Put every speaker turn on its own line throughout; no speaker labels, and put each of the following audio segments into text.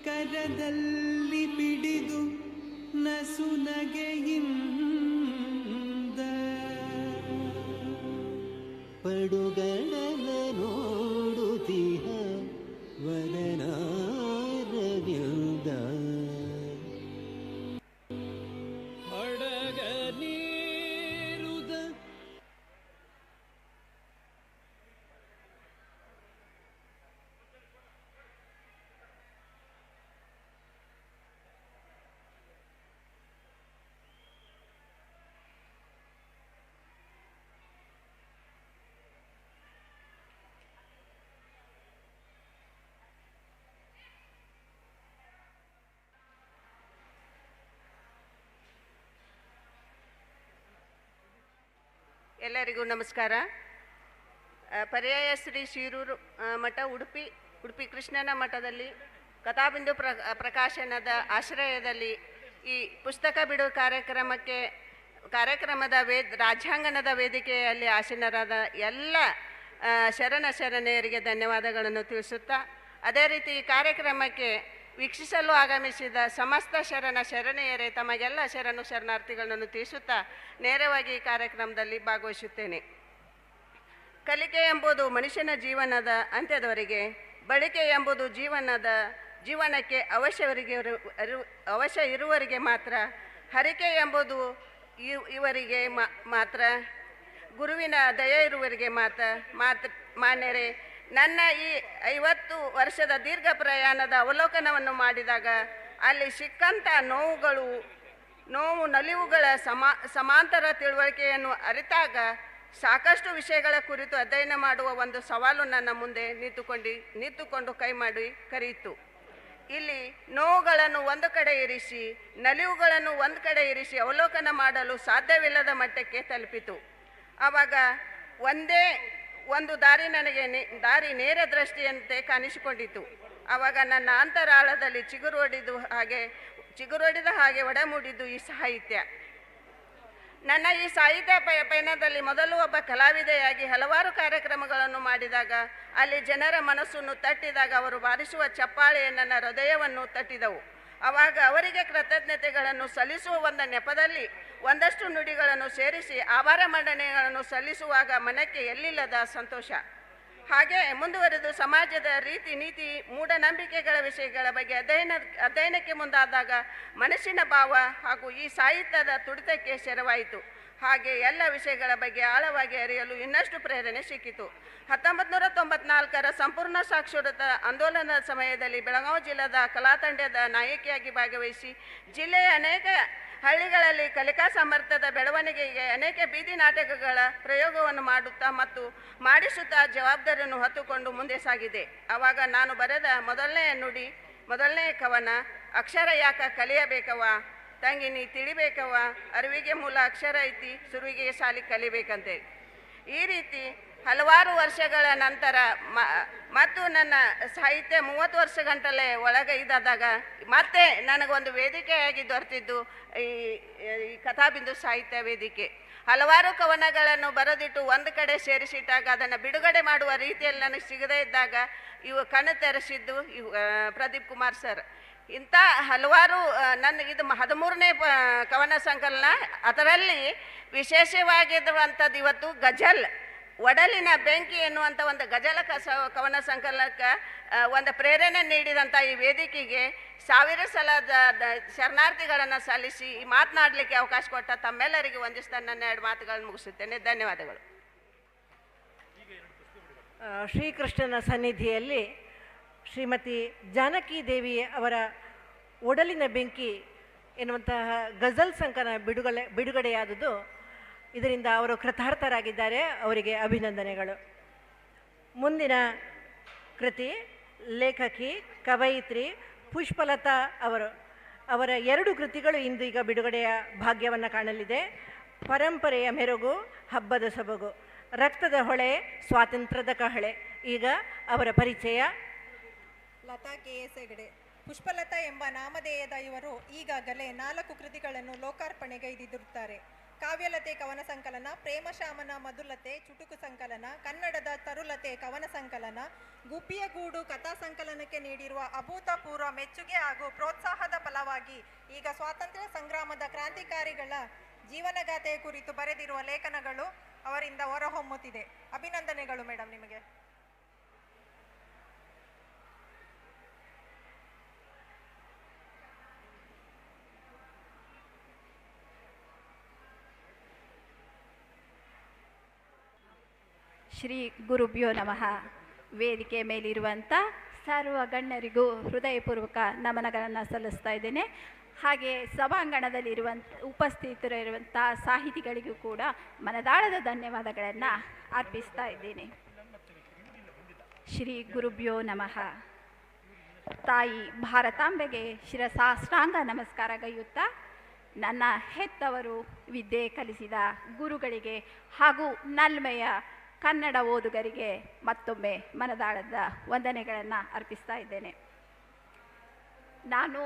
ಕರದಲ್ಲಿ ಬಿಡಿದು ನಸುನಗೆಯಿಂದ ಪಡುಗಡಲ ನೋಡುತ್ತಿಹ ವದನಾರವಿಲ್ದ ಅಡಗ ನೀರುದ
ಎಲ್ಲರಿಗೂ ನಮಸ್ಕಾರ. ಪರ್ಯಾಯ ಶ್ರೀ ಶಿರೂರು ಮಠ ಉಡುಪಿ ಕೃಷ್ಣನ ಮಠದಲ್ಲಿ ಕಥಾಬಿಂದು ಪ್ರಕಾಶನದ ಆಶ್ರಯದಲ್ಲಿ ಈ ಪುಸ್ತಕ ಬಿಡು ಕಾರ್ಯಕ್ರಮದ ರಾಜ್ಯಾಂಗಣದ ವೇದಿಕೆಯಲ್ಲಿ ಆಸೀನರಾದ ಎಲ್ಲ ಶರಣೆಯರಿಗೆ ಧನ್ಯವಾದಗಳನ್ನು ತಿಳಿಸುತ್ತಾ, ಅದೇ ರೀತಿ ಈ ಕಾರ್ಯಕ್ರಮಕ್ಕೆ ವೀಕ್ಷಿಸಲು ಆಗಮಿಸಿದ ಸಮಸ್ತ ಶರಣೆಯರೇ ತಮಗೆಲ್ಲ ಶರಣಾರ್ಥಿಗಳನ್ನು ತಿಳಿಸುತ್ತಾ ನೇರವಾಗಿ ಈ ಕಾರ್ಯಕ್ರಮದಲ್ಲಿ ಭಾಗವಹಿಸುತ್ತೇನೆ. ಕಲಿಕೆ ಎಂಬುದು ಮನುಷ್ಯನ ಜೀವನದ ಅಂತ್ಯದವರೆಗೆ, ಬಳಕೆ ಎಂಬುದು ಜೀವನಕ್ಕೆ ಅವಶ್ಯ ಇರುವವರಿಗೆ ಮಾತ್ರ, ಹರಿಕೆ ಎಂಬುದು ಇವರಿಗೆ ಮಾತ್ರ, ಗುರುವಿನ ದಯೆ ಇರುವವರಿಗೆ ಮಾನ್ಯರೇ, ನನ್ನ ಈ 50 ವರ್ಷದ ದೀರ್ಘ ಪ್ರಯಾಣದ ಅವಲೋಕನವನ್ನು ಮಾಡಿದಾಗ ಅಲ್ಲಿ ಸಿಕ್ಕಂಥ ನಲಿವುಗಳ ಸಮಾಂತರ ತಿಳುವಳಿಕೆಯನ್ನು ಅರಿತಾಗ ಸಾಕಷ್ಟು ವಿಷಯಗಳ ಕುರಿತು ಅಧ್ಯಯನ ಮಾಡುವ ಒಂದು ಸವಾಲು ನನ್ನ ಮುಂದೆ ನಿಂತುಕೊಂಡು ಕೈ ಮಾಡಿ ಕರೆಯಿತು. ಇಲ್ಲಿ ನೋವುಗಳನ್ನು ಒಂದು ಕಡೆ ಇರಿಸಿ, ನಲಿವುಗಳನ್ನು ಒಂದು ಕಡೆ ಇರಿಸಿ ಅವಲೋಕನ ಮಾಡಲು ಸಾಧ್ಯವಿಲ್ಲದ ಮಟ್ಟಕ್ಕೆ ತಲುಪಿತು. ಆವಾಗ ಒಂದು ದಾರಿ ನೇರ ದೃಷ್ಟಿಯಂತೆ ಕಾಣಿಸಿಕೊಂಡಿತು. ಆವಾಗ ನನ್ನ ಅಂತರಾಳದಲ್ಲಿ ಚಿಗುರೊಡೆದ ಹಾಗೆ ಒಡಮೂಡಿದ್ದು ಈ ಸಾಹಿತ್ಯ. ನನ್ನ ಈ ಸಾಹಿತ್ಯ ಪಯಣದಲ್ಲಿ ಮೊದಲು ಒಬ್ಬ ಕಲಾವಿದೆಯಾಗಿ ಹಲವಾರು ಕಾರ್ಯಕ್ರಮಗಳನ್ನು ಮಾಡಿದಾಗ ಅಲ್ಲಿ ಜನರ ಮನಸ್ಸನ್ನು ತಟ್ಟಿದಾಗ ಅವರು ಬಾರಿಸುವ ಚಪ್ಪಾಳೆ ನನ್ನ ಹೃದಯವನ್ನು ತಟ್ಟಿದವು. ಆವಾಗ ಅವರಿಗೆ ಕೃತಜ್ಞತೆಗಳನ್ನು ಸಲ್ಲಿಸುವ ಒಂದು ನೆಪದಲ್ಲಿ ಒಂದಷ್ಟು ನುಡಿಗಳನ್ನು ಸೇರಿಸಿ ಆಭಾರ ಮಂಡನೆಗಳನ್ನು ಸಲ್ಲಿಸುವಾಗ ಮನಕ್ಕೆ ಎಲ್ಲಿಲ್ಲದ ಸಂತೋಷ. ಹಾಗೆ ಮುಂದುವರೆದು ಸಮಾಜದ ರೀತಿ ನೀತಿ ಮೂಢನಂಬಿಕೆಗಳ ವಿಷಯಗಳ ಬಗ್ಗೆ ಅಧ್ಯಯನಕ್ಕೆ ಮುಂದಾದಾಗ ಮನಸ್ಸಿನ ಭಾವ ಹಾಗೂ ಈ ಸಾಹಿತ್ಯದ ತುಡಿತಕ್ಕೆ ಶರವಾಯಿತು. ಹಾಗೆ ಎಲ್ಲ ವಿಷಯಗಳ ಬಗ್ಗೆ ಆಳವಾಗಿ ಅರಿಯಲು ಇನ್ನಷ್ಟು ಪ್ರೇರಣೆ ಸಿಕ್ಕಿತು. 1994ರ ಸಂಪೂರ್ಣ ಸಾಕ್ಷರತಾ ಆಂದೋಲನದ ಸಮಯದಲ್ಲಿ ಬೆಳಗಾವಿ ಜಿಲ್ಲೆದ ಕಲಾತಂಡದ ನಾಯಕಿಯಾಗಿ ಭಾಗವಹಿಸಿ ಜಿಲ್ಲೆಯ ಅನೇಕ ಹಳ್ಳಿಗಳಲ್ಲಿ ಕಲಿಕಾ ಸಾಮರ್ಥ್ಯದ ಬೆಳವಣಿಗೆಗೆ ಅನೇಕ ಬೀದಿ ನಾಟಕಗಳ ಪ್ರಯೋಗವನ್ನು ಮಾಡುತ್ತಾ ಮತ್ತು ಮಾಡಿಸುತ್ತಾ ಜವಾಬ್ದಾರಿಯನ್ನು ಹೊತ್ತುಕೊಂಡು ಮುಂದೆ ಸಾಗಿದೆ. ಆವಾಗ ನಾನು ಬರೆದ ಮೊದಲನೇ ಕವನ ಅಕ್ಷರ ಯಾಕ ಕಲಿಯಬೇಕವ, ತಂಗಿ ನೀ ತಿಳಿಬೇಕವ, ಅರಿವಿಗೆ ಮೂಲ ಅಕ್ಷರ ಐತಿ, ಸುರುವಿಗೆ ಸಾಲಿ ಕಲಿಬೇಕಂತೆ. ಈ ರೀತಿ ಹಲವಾರು ವರ್ಷಗಳ ನಂತರ ಮತ್ತು ನನ್ನ ಸಾಹಿತ್ಯ 30 ವರ್ಷಗಂಟಲೆ ಒಳಗೈದಾದಾಗ ಮತ್ತೆ ನನಗೊಂದು ವೇದಿಕೆಯಾಗಿ ದೊರೆತಿದ್ದು ಈ ಕಥಾಬಿಂದು ಸಾಹಿತ್ಯ ವೇದಿಕೆ. ಹಲವಾರು ಕವನಗಳನ್ನು ಬರೆದಿಟ್ಟು ಒಂದು ಕಡೆ ಸೇರಿಸಿಟ್ಟಾಗ ಅದನ್ನು ಬಿಡುಗಡೆ ಮಾಡುವ ರೀತಿಯಲ್ಲಿ ನನಗೆ ಸಿಗದೇ ಇದ್ದಾಗ ಕಣ್ಣು ತೆರೆಸಿದ್ದು ಪ್ರದೀಪ್ ಕುಮಾರ್ ಸರ್. ಇಂಥ ಹಲವಾರು ಇದು 13ನೇ ಕವನ ಸಂಕಲನ. ಅದರಲ್ಲಿ ವಿಶೇಷವಾಗಿರುವಂಥದ್ದು ಇವತ್ತು ಗಜಲ್ ಒಡಲಿನ ಬೆಂಕಿ ಎನ್ನುವಂಥ ಒಂದು ಗಜಲ ಕವನ ಸಂಕಲನಕ್ಕೆ ಒಂದು ಪ್ರೇರಣೆ ನೀಡಿದಂಥ ಈ ವೇದಿಕೆಗೆ ಸಾವಿರ ಸಲ ಶರಣಾರ್ಥಿಗಳನ್ನು ಸಲ್ಲಿಸಿ ಮಾತನಾಡಲಿಕ್ಕೆ ಅವಕಾಶ ಕೊಟ್ಟ ತಮ್ಮೆಲ್ಲರಿಗೆ ವಂದಿಸ್ತಾ ನನ್ನ 2 ಮಾತುಗಳನ್ನು ಮುಗಿಸುತ್ತೇನೆ. ಧನ್ಯವಾದಗಳು.
ಶ್ರೀಕೃಷ್ಣನ ಸನ್ನಿಧಿಯಲ್ಲಿ ಶ್ರೀಮತಿ ಜಾನಕಿ ದೇವಿ ಅವರ ಒಡಲಿನ ಬೆಂಕಿ ಎನ್ನುವಂತಹ ಗಜಲ್ ಸಂಕಲನ ಬಿಡುಗಡೆಯಾದದ್ದು ಇದರಿಂದ ಅವರು ಕೃತಾರ್ಥರಾಗಿದ್ದಾರೆ. ಅವರಿಗೆ ಅಭಿನಂದನೆಗಳು. ಮುಂದಿನ ಕೃತಿ ಲೇಖಕಿ ಕವಯಿತ್ರಿ ಪುಷ್ಪಲತಾ ಅವರ 2 ಕೃತಿಗಳು ಇಂದೀಗ ಬಿಡುಗಡೆಯ ಭಾಗ್ಯವನ್ನು ಕಾಣಲಿದೆ. ಪರಂಪರೆಯ ಮೆರುಗು, ಹಬ್ಬದ ಸೊಬಗು, ರಕ್ತದ ಹೊಳೆ, ಸ್ವಾತಂತ್ರ್ಯದ ಕಹಳೆ. ಈಗ ಅವರ ಪರಿಚಯ.
ಲತಾ ಕೆ.ಎಸ್. ಹೆಗಡೆ. ಪುಷ್ಪಲತಾ ಎಂಬ ನಾಮಧೇಯದ ಇವರು ಈಗಾಗಲೇ 4 ಕೃತಿಗಳನ್ನು ಲೋಕಾರ್ಪಣೆಗೈದಿರುತ್ತಾರೆ. ಕಾವ್ಯಲತೆ ಕವನ ಸಂಕಲನ, ಪ್ರೇಮಶಾಮನ ಮಧುಲತೆ ಚುಟುಕು ಸಂಕಲನ, ಕನ್ನಡದ ತರುಲತೆ ಕವನ ಸಂಕಲನ, ಗುಬ್ಬಿಯ ಗೂಡು ಕಥಾ ಸಂಕಲನಕ್ಕೆ ನೀಡಿರುವ ಅಭೂತಪೂರ್ವ ಮೆಚ್ಚುಗೆ ಹಾಗೂ ಪ್ರೋತ್ಸಾಹದ ಫಲವಾಗಿ ಈಗ ಸ್ವಾತಂತ್ರ್ಯ ಸಂಗ್ರಾಮದ ಕ್ರಾಂತಿಕಾರಿಗಳ ಜೀವನಗಾಥೆಯ ಕುರಿತು ಬರೆದಿರುವ ಲೇಖನಗಳು ಅವರಿಂದ ಹೊರಹೊಮ್ಮುತ್ತಿದೆ. ಅಭಿನಂದನೆಗಳು ಮೇಡಮ್ ನಿಮಗೆ.
ಶ್ರೀ ಗುರುಭ್ಯೋ ನಮಃ. ವೇದಿಕೆ ಮೇಲಿರುವಂಥ ಸರ್ವ ಗಣ್ಯರಿಗೂ ಹೃದಯಪೂರ್ವಕ ನಮನಗಳನ್ನು ಸಲ್ಲಿಸ್ತಾ ಇದ್ದೇನೆ. ಹಾಗೆ ಉಪಸ್ಥಿತರಿರುವಂಥ ಸಾಹಿತಿಗಳಿಗೂ ಕೂಡ ಮನದಾಳದ ಧನ್ಯವಾದಗಳನ್ನು ಅರ್ಪಿಸ್ತಾ ಇದ್ದೇನೆ. ಶ್ರೀ ಗುರುಭ್ಯೋ ನಮಃ. ತಾಯಿ ಭಾರತಾಂಬೆಗೆ ಶಿರಸಾಷ್ಟಾಂಗ ನಮಸ್ಕಾರಗೈಯುತ್ತಾ, ನನ್ನ ಹೆತ್ತವರು ವಿದ್ಯೆ ಕಲಿಸಿದ ಗುರುಗಳಿಗೆ ಹಾಗೂ ನಲ್ಮೆಯ ಕನ್ನಡ ಓದುಗರಿಗೆ ಮತ್ತೊಮ್ಮೆ ಮನದಾಳದ ವಂದನೆಗಳನ್ನು ಅರ್ಪಿಸ್ತಾ ಇದ್ದೇನೆ. ನಾನು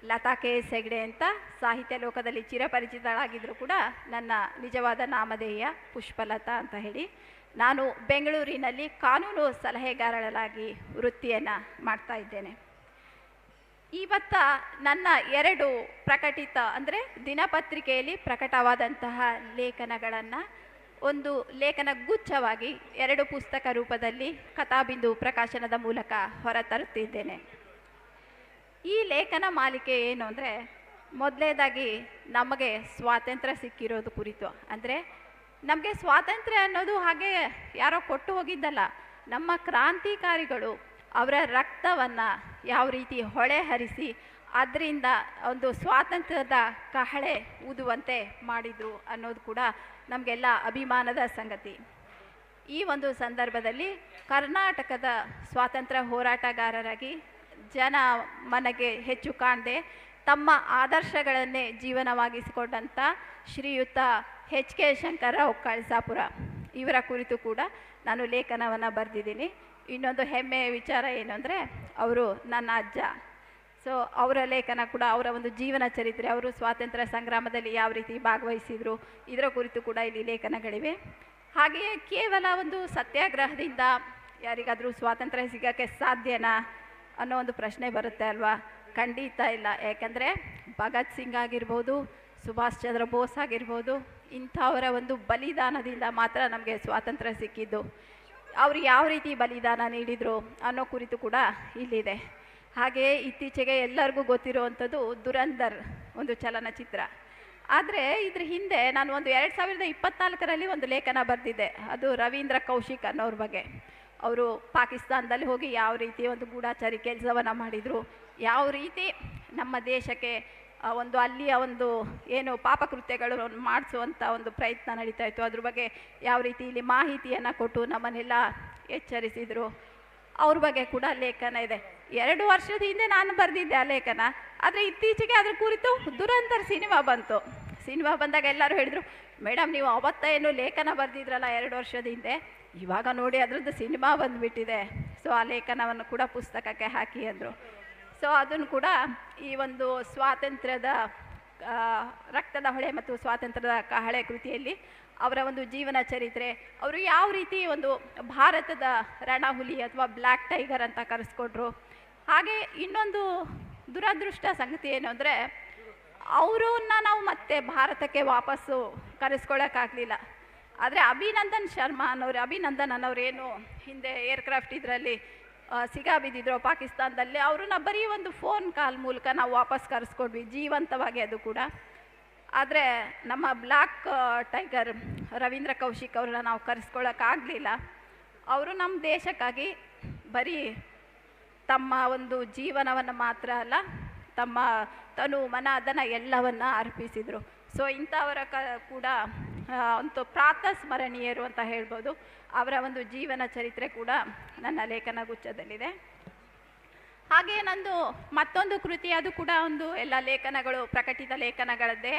ಲತಾ ಕೆ.ಎಸ್. ಹೆಗಡೆ ಅಂತ ಸಾಹಿತ್ಯ ಲೋಕದಲ್ಲಿ ಚಿರಪರಿಚಿತಳಾಗಿದ್ದರೂ ಕೂಡ ನನ್ನ ನಿಜವಾದ ನಾಮಧೇಯ ಪುಷ್ಪಲತಾ ಅಂತ ಹೇಳಿ, ನಾನು ಬೆಂಗಳೂರಿನಲ್ಲಿ ಕಾನೂನು ಸಲಹೆಗಾರಳಾಗಿ ವೃತ್ತಿಯನ್ನು ಮಾಡ್ತಾ ಇದ್ದೇನೆ. ಇವತ್ತ ನನ್ನ 2 ಪ್ರಕಟಿತ ಅಂದರೆ ದಿನಪತ್ರಿಕೆಯಲ್ಲಿ ಪ್ರಕಟವಾದಂತಹ ಲೇಖನಗಳನ್ನು ಒಂದು ಲೇಖನ ಗುಚ್ಛವಾಗಿ 2 ಪುಸ್ತಕ ರೂಪದಲ್ಲಿ ಕಥಾಬಿಂದು ಪ್ರಕಾಶನದ ಮೂಲಕ ಹೊರತರುತ್ತಿದ್ದೇನೆ. ಈ ಲೇಖನ ಮಾಲಿಕೆ ಏನು ಅಂದರೆ, ಮೊದಲನೇದಾಗಿ ನಮಗೆ ಸ್ವಾತಂತ್ರ್ಯ ಸಿಕ್ಕಿರೋದು ಕುರಿತು. ಅಂದರೆ ನಮಗೆ ಸ್ವಾತಂತ್ರ್ಯ ಅನ್ನೋದು ಹಾಗೆ ಯಾರೋ ಕೊಟ್ಟು ಹೋಗಿದ್ದಲ್ಲ. ನಮ್ಮ ಕ್ರಾಂತಿಕಾರಿಗಳು ಅವರ ರಕ್ತವನ್ನು ಯಾವ ರೀತಿ ಹೊಳೆ ಹರಿಸಿ ಅದರಿಂದ ಒಂದು ಸ್ವಾತಂತ್ರ್ಯದ ಕಹಳೆ ಊದುವಂತೆ ಮಾಡಿದರು ಅನ್ನೋದು ಕೂಡ ನಮಗೆಲ್ಲ ಅಭಿಮಾನದ ಸಂಗತಿ. ಈ ಒಂದು ಸಂದರ್ಭದಲ್ಲಿ ಕರ್ನಾಟಕದ ಸ್ವಾತಂತ್ರ್ಯ ಹೋರಾಟಗಾರರಾಗಿ ಜನ ಮನಗೆ ಹೆಚ್ಚು ಕಾಣದೆ ತಮ್ಮ ಆದರ್ಶಗಳನ್ನೇ ಜೀವನವಾಗಿಸಿಕೊಂಡಂಥ ಶ್ರೀಯುತ H.K. ಶಂಕರರಾವ್ ಕಳಸಾಪುರ ಇವರ ಕುರಿತು ಕೂಡ ನಾನು ಲೇಖನವನ್ನು ಬರೆದಿದ್ದೀನಿ. ಇನ್ನೊಂದು ಹೆಮ್ಮೆಯ ವಿಚಾರ ಏನು ಅಂದರೆ, ಅವರು ನನ್ನ ಅಜ್ಜ. ಸೊ ಅವರ ಲೇಖನ ಕೂಡ, ಅವರ ಒಂದು ಜೀವನ ಚರಿತ್ರೆ, ಅವರು ಸ್ವಾತಂತ್ರ್ಯ ಸಂಗ್ರಾಮದಲ್ಲಿ ಯಾವ ರೀತಿ ಭಾಗವಹಿಸಿದರು ಇದರ ಕುರಿತು ಕೂಡ ಇಲ್ಲಿ ಲೇಖನಗಳಿವೆ. ಹಾಗೆಯೇ ಕೇವಲ ಒಂದು ಸತ್ಯಾಗ್ರಹದಿಂದ ಯಾರಿಗಾದರೂ ಸ್ವಾತಂತ್ರ್ಯ ಸಿಗೋಕ್ಕೆ ಸಾಧ್ಯನಾ ಅನ್ನೋ ಒಂದು ಪ್ರಶ್ನೆ ಬರುತ್ತೆ ಅಲ್ವಾ? ಖಂಡಿತ ಇಲ್ಲ. ಯಾಕಂದರೆ ಭಗತ್ ಸಿಂಗ್ ಆಗಿರ್ಬೋದು, ಸುಭಾಷ್ ಚಂದ್ರ ಬೋಸ್ ಆಗಿರ್ಬೋದು, ಇಂಥವರ ಒಂದು ಬಲಿದಾನದಿಂದ ಮಾತ್ರ ನಮಗೆ ಸ್ವಾತಂತ್ರ್ಯ ಸಿಕ್ಕಿದ್ದು. ಅವರು ಯಾವ ರೀತಿ ಬಲಿದಾನ ನೀಡಿದರು ಅನ್ನೋ ಕುರಿತು ಕೂಡ ಇಲ್ಲಿದೆ. ಹಾಗೆಯೇ ಇತ್ತೀಚೆಗೆ ಎಲ್ಲರಿಗೂ ಗೊತ್ತಿರುವಂಥದ್ದು ದುರಂಧರ್ ಒಂದು ಚಲನಚಿತ್ರ. ಆದರೆ ಇದ್ರ ಹಿಂದೆ ನಾನು ಒಂದು 2024ರಲ್ಲಿ ಒಂದು ಲೇಖನ ಬರೆದಿದ್ದೆ. ಅದು ರವೀಂದ್ರ ಕೌಶಿಕ್ ಅನ್ನೋರ ಬಗ್ಗೆ. ಅವರು ಪಾಕಿಸ್ತಾನದಲ್ಲಿ ಹೋಗಿ ಯಾವ ರೀತಿ ಒಂದು ಗೂಢಾಚಾರಿ ಕೆಲಸವನ್ನು ಮಾಡಿದರು, ಯಾವ ರೀತಿ ನಮ್ಮ ದೇಶಕ್ಕೆ ಒಂದು ಅಲ್ಲಿಯ ಒಂದು ಏನು ಪಾಪಕೃತ್ಯಗಳು ಮಾಡಿಸುವಂಥ ಒಂದು ಪ್ರಯತ್ನ ನಡೀತಾ ಇತ್ತು, ಅದ್ರ ಬಗ್ಗೆ ಯಾವ ರೀತಿ ಇಲ್ಲಿ ಮಾಹಿತಿಯನ್ನು ಕೊಟ್ಟು ನಮ್ಮನ್ನೆಲ್ಲ ಎಚ್ಚರಿಸಿದರು, ಅವ್ರ ಬಗ್ಗೆ ಕೂಡ ಲೇಖನ ಇದೆ. 2 ವರ್ಷದ ಹಿಂದೆ ನಾನು ಬರೆದಿದ್ದೆ ಆ ಲೇಖನ. ಆದರೆ ಇತ್ತೀಚೆಗೆ ಅದ್ರ ಕುರಿತು ದುರಂಧರ್ ಸಿನಿಮಾ ಬಂತು. ಸಿನಿಮಾ ಬಂದಾಗ ಎಲ್ಲರೂ ಹೇಳಿದರು, ಮೇಡಮ್ ನೀವು ಅವತ್ತೇನು ಲೇಖನ ಬರೆದಿದ್ರಲ್ಲ 2 ವರ್ಷದ ಹಿಂದೆ, ಇವಾಗ ನೋಡಿ ಅದರದ್ದು ಸಿನಿಮಾ ಬಂದುಬಿಟ್ಟಿದೆ. ಸೊ ಆ ಲೇಖನವನ್ನು ಕೂಡ ಪುಸ್ತಕಕ್ಕೆ ಹಾಕಿ ಅಂದರು. ಸೊ ಅದನ್ನು ಕೂಡ ಈ ಒಂದು ಸ್ವಾತಂತ್ರ್ಯದ ರಕ್ತದ ಹೊಳೆ ಮತ್ತು ಸ್ವಾತಂತ್ರ್ಯದ ಕಹಳೆ ಕೃತಿಯಲ್ಲಿ ಅವರ ಒಂದು ಜೀವನ ಚರಿತ್ರೆ, ಅವರು ಯಾವ ರೀತಿ ಒಂದು ಭಾರತದ ರಣಹುಲಿ ಅಥವಾ ಬ್ಲ್ಯಾಕ್ ಟೈಗರ್ ಅಂತ ಕರೆಸ್ಕೊಂಡ್ರು. ಹಾಗೆ ಇನ್ನೊಂದು ದುರದೃಷ್ಟ ಸಂಗತಿ ಏನು ಅಂದರೆ, ಅವರನ್ನ ನಾವು ಮತ್ತೆ ಭಾರತಕ್ಕೆ ವಾಪಸ್ಸು ಕರೆಸ್ಕೊಳ್ಳೋಕ್ಕಾಗಲಿಲ್ಲ. ಆದರೆ ಅಭಿನಂದನ್ ಅನ್ನೋರೇನು ಹಿಂದೆ ಏರ್ಕ್ರಾಫ್ಟ್ ಇದರಲ್ಲಿ ಸಿಗಾಬಿದ್ದಿದ್ರು ಪಾಕಿಸ್ತಾನದಲ್ಲಿ, ಅವ್ರನ್ನ ಬರೀ ಒಂದು ಫೋನ್ ಕಾಲ್ ಮೂಲಕ ನಾವು ವಾಪಸ್ ಕರೆಸ್ಕೊಂಡ್ವಿ ಜೀವಂತವಾಗಿ, ಅದು ಕೂಡ. ಆದರೆ ನಮ್ಮ ಬ್ಲ್ಯಾಕ್ ಟೈಗರ್ ರವೀಂದ್ರ ಕೌಶಿಕ್ ಅವ್ರನ್ನ ನಾವು ಕರೆಸ್ಕೊಳ್ಳೋಕ್ಕಾಗಲಿಲ್ಲ. ಅವರು ನಮ್ಮ ದೇಶಕ್ಕಾಗಿ ಬರೀ ತಮ್ಮ ಒಂದು ಜೀವನವನ್ನು ಮಾತ್ರ ಅಲ್ಲ, ತಮ್ಮ ತನು ಮನ ಅದನ್ನು ಎಲ್ಲವನ್ನು ಅರ್ಪಿಸಿದರು. ಸೊ ಇಂಥವರ ಕೂಡ ಒಂದು ಪ್ರಾತಸ್ಮರಣೀಯರು ಅಂತ ಹೇಳ್ಬೋದು. ಅವರ ಒಂದು ಜೀವನ ಚರಿತ್ರೆ ಕೂಡ ನನ್ನ ಲೇಖನ ಗುಚ್ಛದಲ್ಲಿದೆ. ಹಾಗೆ ನಂದು ಮತ್ತೊಂದು ಕೃತಿ, ಅದು ಕೂಡ ಒಂದು ಎಲ್ಲ ಲೇಖನಗಳು ಪ್ರಕಟಿತ ಲೇಖನಗಳದ್ದೇ.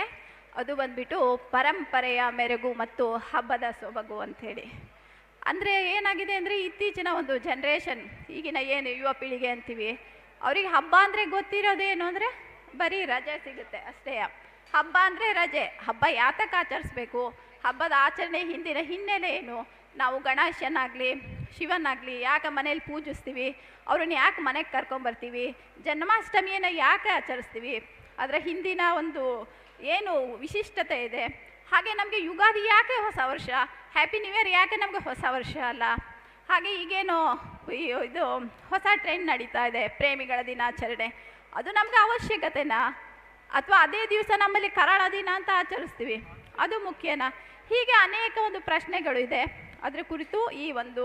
ಅದು ಬಂದ್ಬಿಟ್ಟು ಪರಂಪರೆಯ ಮೆರುಗು ಮತ್ತು ಹಬ್ಬದ ಸೊಬಗು ಅಂಥೇಳಿ. ಅಂದರೆ ಏನಾಗಿದೆ ಅಂದರೆ ಇತ್ತೀಚಿನ ಒಂದು ಜನ್ರೇಷನ್, ಈಗಿನ ಏನು ಯುವ ಪೀಳಿಗೆ ಅಂತೀವಿ, ಅವರಿಗೆ ಹಬ್ಬ ಅಂದರೆ ಗೊತ್ತಿರೋದೇನು ಅಂದರೆ ಬರೀ ರಜೆ ಸಿಗುತ್ತೆ ಅಷ್ಟೇ. ಹಬ್ಬ ಅಂದರೆ ರಜೆ. ಹಬ್ಬ ಯಾತಕ್ಕೆ ಆಚರಿಸ್ಬೇಕು, ಹಬ್ಬದ ಆಚರಣೆ ಹಿಂದಿನ ಹಿನ್ನೆಲೆ ಏನು, ನಾವು ಗಣೇಶನಾಗಲಿ ಶಿವನಾಗಲಿ ಯಾಕೆ ಮನೇಲಿ ಪೂಜಿಸ್ತೀವಿ, ಅವ್ರನ್ನ ಯಾಕೆ ಮನೆಗೆ ಕರ್ಕೊಂಬರ್ತೀವಿ, ಜನ್ಮಾಷ್ಟಮಿಯನ್ನು ಯಾಕೆ ಆಚರಿಸ್ತೀವಿ, ಅದರ ಹಿಂದಿನ ಒಂದು ಏನು ವಿಶಿಷ್ಟತೆ ಇದೆ. ಹಾಗೆ ನಮಗೆ ಯುಗಾದಿ ಯಾಕೆ ಹೊಸ ವರ್ಷ, ಹ್ಯಾಪಿ ನ್ಯೂ ಇಯರ್ ಯಾಕೆ ನಮಗೆ ಹೊಸ ವರ್ಷ ಅಲ್ಲ. ಹಾಗೆ ಈಗೇನು ಇದು ಹೊಸ ಟ್ರೆಂಡ್ ನಡೀತಾ ಇದೆ, ಪ್ರೇಮಿಗಳ ದಿನಾಚರಣೆ, ಅದು ನಮಗೆ ಅವಶ್ಯಕತೆನಾ, ಅಥವಾ ಅದೇ ದಿವಸ ನಮ್ಮಲ್ಲಿ ಕರಾಳ ದಿನ ಅಂತ ಆಚರಿಸ್ತೀವಿ, ಅದು ಮುಖ್ಯನಾ? ಹೀಗೆ ಅನೇಕ ಒಂದು ಪ್ರಶ್ನೆಗಳು ಇದೆ. ಅದರ ಕುರಿತು ಈ ಒಂದು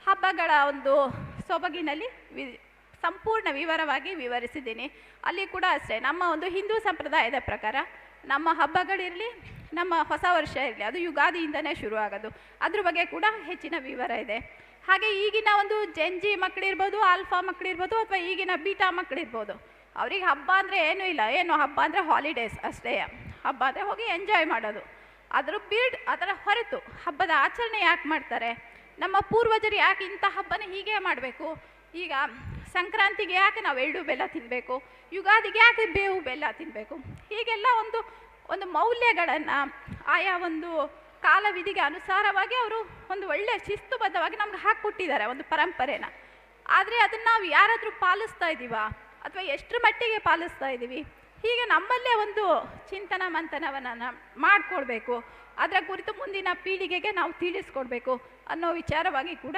ಹಬ್ಬಗಳ ಒಂದು ಸೊಬಗಿನಲ್ಲಿ ಸಂಪೂರ್ಣ ವಿವರವಾಗಿ ವಿವರಿಸಿದ್ದೀನಿ. ಅಲ್ಲಿ ಕೂಡ ಅಷ್ಟೇ, ನಮ್ಮ ಒಂದು ಹಿಂದೂ ಸಂಪ್ರದಾಯದ ಪ್ರಕಾರ ನಮ್ಮ ಹಬ್ಬಗಳಿರಲಿ, ನಮ್ಮ ಹೊಸ ವರ್ಷ ಇರಲಿ, ಅದು ಯುಗಾದಿಯಿಂದನೇ ಶುರು ಆಗೋದು. ಅದ್ರ ಬಗ್ಗೆ ಕೂಡ ಹೆಚ್ಚಿನ ವಿವರ ಇದೆ. ಹಾಗೆ ಈಗಿನ ಒಂದು ಜೆನ್ಜಿ ಮಕ್ಕಳಿರ್ಬೋದು, ಆಲ್ಫಾ ಮಕ್ಕಳಿರ್ಬೋದು, ಅಥವಾ ಈಗಿನ ಬೀಟಾ ಮಕ್ಕಳಿರ್ಬೋದು, ಅವ್ರಿಗೆ ಹಬ್ಬ ಅಂದರೆ ಏನೂ ಇಲ್ಲ. ಏನು ಹಬ್ಬ ಅಂದರೆ ಹಾಲಿಡೇಸ್ ಅಷ್ಟೇ. ಹಬ್ಬ ಅಂದರೆ ಹೋಗಿ ಎಂಜಾಯ್ ಮಾಡೋದು. ಅದರ ಹೊರತು ಹಬ್ಬದ ಆಚರಣೆ ಯಾಕೆ ಮಾಡ್ತಾರೆ, ನಮ್ಮ ಪೂರ್ವಜರು ಯಾಕೆ ಇಂಥ ಹಬ್ಬನ ಹೀಗೆ ಮಾಡಬೇಕು, ಈಗ ಸಂಕ್ರಾಂತಿಗೆ ಯಾಕೆ ನಾವು ಎಳ್ಳು ಬೆಲ್ಲ ತಿನ್ನಬೇಕು, ಯುಗಾದಿಗೆ ಯಾಕೆ ಬೇವು ಬೆಲ್ಲ ತಿನ್ನಬೇಕು, ಹೀಗೆಲ್ಲ ಒಂದು ಮೌಲ್ಯಗಳನ್ನು ಆಯಾ ಒಂದು ಕಾಲವಿಧಿಗೆ ಅನುಸಾರವಾಗಿ ಅವರು ಒಂದು ಒಳ್ಳೆಯ ಶಿಸ್ತುಬದ್ಧವಾಗಿ ನಮ್ಗೆ ಹಾಕ್ಕೊಟ್ಟಿದ್ದಾರೆ ಒಂದು ಪರಂಪರೆನ. ಆದರೆ ಅದನ್ನು ನಾವು ಯಾರಾದರೂ ಪಾಲಿಸ್ತಾ ಇದ್ದೀವಾ, ಅಥವಾ ಎಷ್ಟರ ಮಟ್ಟಿಗೆ ಪಾಲಿಸ್ತಾ ಇದ್ದೀವಿ, ಹೀಗೆ ನಮ್ಮಲ್ಲೇ ಒಂದು ಚಿಂತನ ಮಂಥನವನ್ನು ಮಾಡಿಕೊಳ್ಬೇಕು. ಅದರ ಕುರಿತು ಮುಂದಿನ ಪೀಳಿಗೆಗೆ ನಾವು ತಿಳಿಸ್ಕೊಡ್ಬೇಕು ಅನ್ನೋ ವಿಚಾರವಾಗಿ ಕೂಡ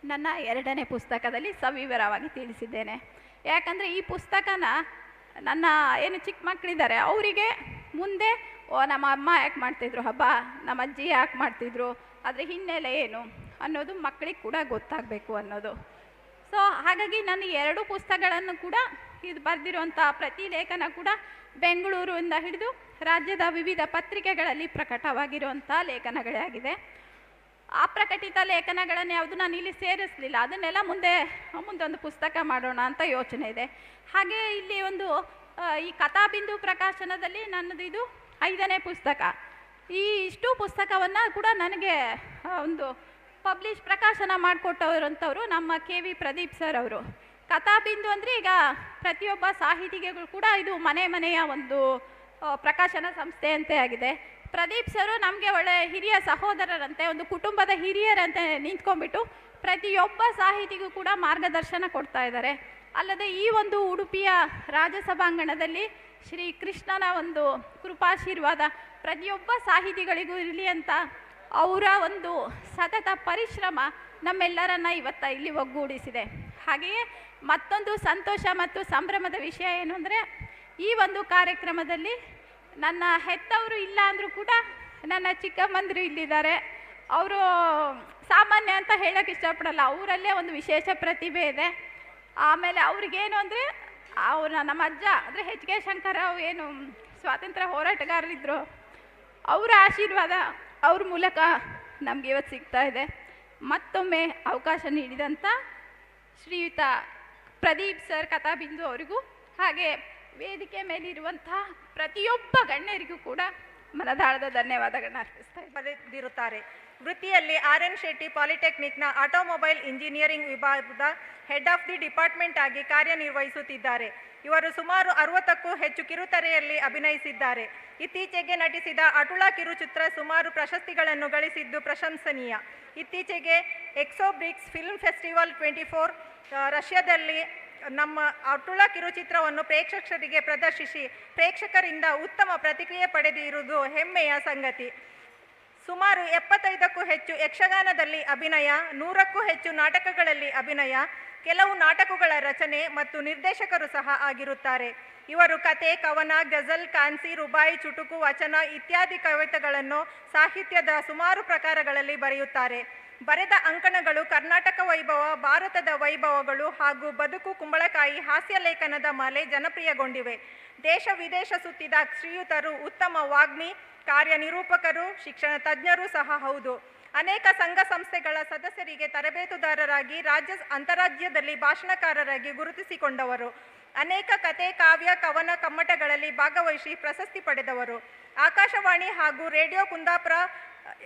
ನನ್ನ 2ನೇ ಪುಸ್ತಕದಲ್ಲಿ ಸವಿವರವಾಗಿ ತಿಳಿಸಿದ್ದೇನೆ. ಯಾಕಂದರೆ ಈ ಪುಸ್ತಕನ ನನ್ನ ಏನು ಚಿಕ್ಕ ಮಕ್ಕಳಿದ್ದಾರೆ ಅವರಿಗೆ ಮುಂದೆ ನಮ್ಮ ಅಮ್ಮ ಯಾಕೆ ಮಾಡ್ತಿದ್ರು ಹಬ್ಬ, ನಮ್ಮ ಅಜ್ಜಿ ಯಾಕೆ ಮಾಡ್ತಿದ್ರು, ಅದರ ಹಿನ್ನೆಲೆ ಏನು ಅನ್ನೋದು ಮಕ್ಕಳಿಗೆ ಕೂಡ ಗೊತ್ತಾಗಬೇಕು ಅನ್ನೋದು. ಸೊ ಹಾಗಾಗಿ ನಾನು 2 ಪುಸ್ತಕಗಳನ್ನು ಕೂಡ ಇದು ಬರೆದಿರುವಂಥ ಪ್ರತಿ ಲೇಖನ ಕೂಡ ಬೆಂಗಳೂರಿಂದ ಹಿಡಿದು ರಾಜ್ಯದ ವಿವಿಧ ಪತ್ರಿಕೆಗಳಲ್ಲಿ ಪ್ರಕಟವಾಗಿರುವಂಥ ಲೇಖನಗಳೇ ಆಗಿದೆ. ಆ ಪ್ರಕಟಿತ ಲೇಖನಗಳನ್ನು ಯಾವುದು ನಾನು ಇಲ್ಲಿ ಸೇರಿಸಲಿಲ್ಲ, ಅದನ್ನೆಲ್ಲ ಮುಂದೊಂದು ಪುಸ್ತಕ ಮಾಡೋಣ ಅಂತ ಯೋಚನೆ ಇದೆ. ಹಾಗೆ ಇಲ್ಲಿ ಒಂದು ಈ ಕಥಾಬಿಂದು ಪ್ರಕಾಶನದಲ್ಲಿ ನನ್ನದು ಇದು 5ನೇ ಪುಸ್ತಕ. ಇಷ್ಟು ಪುಸ್ತಕವನ್ನು ಕೂಡ ನನಗೆ ಒಂದು ಪ್ರಕಾಶನ ಮಾಡಿಕೊಟ್ಟವರಂಥವ್ರು ನಮ್ಮ KV ಪ್ರದೀಪ್ ಸರ್ ಅವರು. ಕಥಾಬಿಂದು ಅಂದರೆ ಈಗ ಪ್ರತಿಯೊಬ್ಬ ಸಾಹಿತಿಗಳು ಕೂಡ ಇದು ಮನೆಯ ಒಂದು ಪ್ರಕಾಶನ ಸಂಸ್ಥೆ ಅಂತೆ ಆಗಿದೆ. ಪ್ರದೀಪ್ ಸರು ನಮಗೆ ಒಳ್ಳೆ ಹಿರಿಯ ಸಹೋದರರಂತೆ, ಒಂದು ಕುಟುಂಬದ ಹಿರಿಯರಂತೆ ನಿಂತ್ಕೊಂಡ್ಬಿಟ್ಟು ಪ್ರತಿಯೊಬ್ಬ ಸಾಹಿತಿಗೂ ಕೂಡ ಮಾರ್ಗದರ್ಶನ ಕೊಡ್ತಾ ಇದ್ದಾರೆ. ಅಲ್ಲದೆ ಈ ಒಂದು ಉಡುಪಿಯ ರಾಜಸಭಾಂಗಣದಲ್ಲಿ ಶ್ರೀ ಕೃಷ್ಣನ ಒಂದು ಕೃಪಾಶೀರ್ವಾದ ಪ್ರತಿಯೊಬ್ಬ ಸಾಹಿತಿಗಳಿಗೂ ಇರಲಿ ಅಂತ ಅವರ ಒಂದು ಸತತ ಪರಿಶ್ರಮ ನಮ್ಮೆಲ್ಲರನ್ನ ಇಲ್ಲಿ ಒಗ್ಗೂಡಿಸಿದೆ. ಹಾಗೆಯೇ ಮತ್ತೊಂದು ಸಂತೋಷ ಮತ್ತು ಸಂಭ್ರಮದ ವಿಷಯ ಏನು ಅಂದರೆ, ಈ ಒಂದು ಕಾರ್ಯಕ್ರಮದಲ್ಲಿ ನನ್ನ ಹೆತ್ತವರು ಇಲ್ಲ ಅಂದರೂ ಕೂಡ ನನ್ನ ಚಿಕ್ಕಮ್ಮಂದಿರು ಇಲ್ಲಿದ್ದಾರೆ. ಅವರು ಸಾಮಾನ್ಯ ಅಂತ ಹೇಳೋಕ್ಕೆ ಇಷ್ಟಪಡಲ್ಲ, ಅವರಲ್ಲೇ ಒಂದು ವಿಶೇಷ ಪ್ರತಿಭೆ ಇದೆ. ಆಮೇಲೆ ಅವ್ರಿಗೇನು ಅಂದರೆ ನಮ್ಮ ಅಜ್ಜ ಅಂದರೆ HK ಶಂಕರರಾವ್ ಏನು ಸ್ವಾತಂತ್ರ್ಯ ಹೋರಾಟಗಾರರಿದ್ದರು, ಅವರ ಆಶೀರ್ವಾದ ಅವ್ರ ಮೂಲಕ ನಮಗೆ ಇವತ್ತು ಸಿಗ್ತಾ ಇದೆ. ಮತ್ತೊಮ್ಮೆ ಅವಕಾಶ ನೀಡಿದಂಥ ಶ್ರೀಯುತ ಪ್ರದೀಪ್ ಸರ್ ಕಥಾಬಿಂದು ಅವರಿಗೂ, ಹಾಗೆ ವೇದಿಕೆ ಮೇಲಿರುವಂಥ ಪ್ರತಿಯೊಬ್ಬ ಗಣ್ಯರಿಗೂ ಕೂಡ ಮನದಾಳದ ಧನ್ಯವಾದಗಳನ್ನ ಅರ್ಪಿಸ್ತಾ
ಬರೆದಿರುತ್ತಾರೆ. ವೃತ್ತಿಯಲ್ಲಿ RN ಶೆಟ್ಟಿ ಪಾಲಿಟೆಕ್ನಿಕ್ನ ಆಟೋಮೊಬೈಲ್ ಇಂಜಿನಿಯರಿಂಗ್ ವಿಭಾಗದ ಹೆಡ್ ಆಫ್ ದಿ ಡಿಪಾರ್ಟ್ಮೆಂಟ್ ಆಗಿ ಕಾರ್ಯನಿರ್ವಹಿಸುತ್ತಿದ್ದಾರೆ. ಇವರು ಸುಮಾರು 60ಕ್ಕೂ ಹೆಚ್ಚು ಕಿರುತೆರೆಯಲ್ಲಿ ಅಭಿನಯಿಸಿದ್ದಾರೆ. ಇತ್ತೀಚೆಗೆ ನಟಿಸಿದ ಅಟುಳಾ ಕಿರುಚಿತ್ರ ಸುಮಾರು ಪ್ರಶಸ್ತಿಗಳನ್ನು ಗಳಿಸಿದ್ದು ಪ್ರಶಂಸನೀಯ. ಇತ್ತೀಚೆಗೆ ಎಕ್ಸೋಬ್ರಿಕ್ಸ್ ಫಿಲ್ಮ್ ಫೆಸ್ಟಿವಲ್ 24 ರಷ್ಯಾದಲ್ಲಿ ನಮ್ಮ ಅಟುಳಾ ಕಿರುಚಿತ್ರವನ್ನು ಪ್ರೇಕ್ಷಕರಿಗೆ ಪ್ರದರ್ಶಿಸಿ ಪ್ರೇಕ್ಷಕರಿಂದ ಉತ್ತಮ ಪ್ರತಿಕ್ರಿಯೆ ಪಡೆದಿರುವುದು ಹೆಮ್ಮೆಯ ಸಂಗತಿ. ಸುಮಾರು 75ಕ್ಕೂ ಹೆಚ್ಚು ಯಕ್ಷಗಾನದಲ್ಲಿ ಅಭಿನಯ, 100ಕ್ಕೂ ಹೆಚ್ಚು ನಾಟಕಗಳಲ್ಲಿ ಅಭಿನಯ, ಕೆಲವು ನಾಟಕಗಳ ರಚನೆ ಮತ್ತು ನಿರ್ದೇಶಕರು ಸಹ ಆಗಿರುತ್ತಾರೆ. ಇವರು ಕತೆ, ಕವನ, ಗಜಲ್, ಕಾನ್ಸಿ, ರುಬಾಯಿ, ಚುಟುಕು, ವಚನ ಇತ್ಯಾದಿ ಕವಿತೆಗಳನ್ನು ಸಾಹಿತ್ಯದ ಸುಮಾರು ಪ್ರಕಾರಗಳಲ್ಲಿ ಬರೆಯುತ್ತಾರೆ. ಬರೆದ ಅಂಕಣಗಳು ಕರ್ನಾಟಕ ವೈಭವ, ಭಾರತದ ವೈಭವಗಳು ಹಾಗೂ ಬದುಕು, ಕುಂಬಳಕಾಯಿ, ಹಾಸ್ಯ ಲೇಖನದ ಮಾಲೆ ಜನಪ್ರಿಯಗೊಂಡಿವೆ. ದೇಶ ವಿದೇಶ ಸುತ್ತಿದ ಶ್ರೀಯುತರು ಉತ್ತಮ ವಾಗ್ಮಿ ಕಾರ್ಯನಿರೂಪಕರು, ಶಿಕ್ಷಣ ತಜ್ಞರು ಸಹ ಹೌದು. ಅನೇಕ ಸಂಘ ಸಂಸ್ಥೆಗಳ ಸದಸ್ಯರಿಗೆ ತರಬೇತುದಾರರಾಗಿ ಅಂತಾರಾಜ್ಯದಲ್ಲಿ ಭಾಷಣಕಾರರಾಗಿ ಗುರುತಿಸಿಕೊಂಡವರು. ಅನೇಕ ಕತೆ, ಕಾವ್ಯ, ಕವನ, ಕಮ್ಮಟಗಳಲ್ಲಿ ಭಾಗವಹಿಸಿ ಪ್ರಶಸ್ತಿ ಪಡೆದವರು. ಆಕಾಶವಾಣಿ ಹಾಗೂ ರೇಡಿಯೋ ಕುಂದಾಪುರ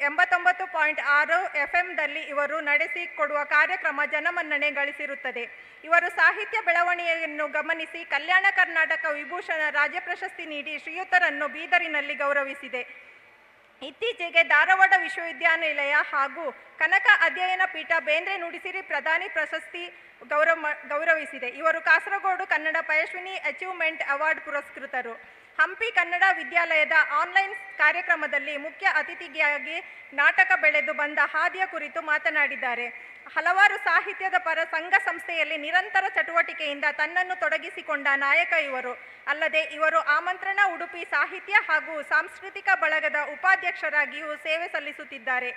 89.6 FM ಇವರು ನಡೆಸಿಕೊಡುವ ಕಾರ್ಯಕ್ರಮ ಜನಮನ್ನಣೆ ಗಳಿಸಿರುತ್ತದೆ. ಇವರು ಸಾಹಿತ್ಯ ಬೆಳವಣಿಗೆಯನ್ನು ಗಮನಿಸಿ ಕಲ್ಯಾಣ ಕರ್ನಾಟಕ ವಿಭೂಷಣ ರಾಜ್ಯ ಪ್ರಶಸ್ತಿ ನೀಡಿ ಶ್ರೀಯುತರನ್ನು ಬೀದರಿನಲ್ಲಿ ಗೌರವಿಸಿದೆ. ಇತ್ತೀಚೆಗೆ ಧಾರವಾಡ ವಿಶ್ವವಿದ್ಯಾನಿಲಯ ಹಾಗೂ ಕನಕ ಅಧ್ಯಯನ ಪೀಠ ಬೇಂದ್ರೆ ನುಡಿಸಿರಿ ಪ್ರಧಾನಿ ಪ್ರಶಸ್ತಿ ಗೌರವಿಸಿದೆ. ಇವರು ಕಾಸರಗೋಡು ಕನ್ನಡ ಪಯಸ್ವಿನಿ ಅಚೀವ್ಮೆಂಟ್ ಅವಾರ್ಡ್ ಪುರಸ್ಕೃತರು. ಹಂಪಿ ಕನ್ನಡ ವಿದ್ಯಾಲಯದ ಆನ್ಲೈನ್ ಕಾರ್ಯಕ್ರಮದಲ್ಲಿ ಮುಖ್ಯ ಅತಿಥಿಯಾಗಿ ನಾಟಕ ಬೆಳೆದು ಬಂದ ಹಾದಿಯ ಕುರಿತು ಮಾತನಾಡಿದ್ದಾರೆ. ಹಲವಾರು ಸಾಹಿತ್ಯದ ಪರ ಸಂಘ ಸಂಸ್ಥೆಯಲ್ಲಿ ನಿರಂತರ ಚಟುವಟಿಕೆಯಿಂದ ತನ್ನನ್ನು ತೊಡಗಿಸಿಕೊಂಡ ನಾಯಕ ಇವರು. ಅಲ್ಲದೆ ಇವರು ಆಮಂತ್ರಣ ಉಡುಪಿ ಸಾಹಿತ್ಯ ಹಾಗೂ ಸಾಂಸ್ಕೃತಿಕ ಬಳಗದ ಉಪಾಧ್ಯಕ್ಷರಾಗಿಯೂ ಸೇವೆ ಸಲ್ಲಿಸುತ್ತಿದ್ದಾರೆ.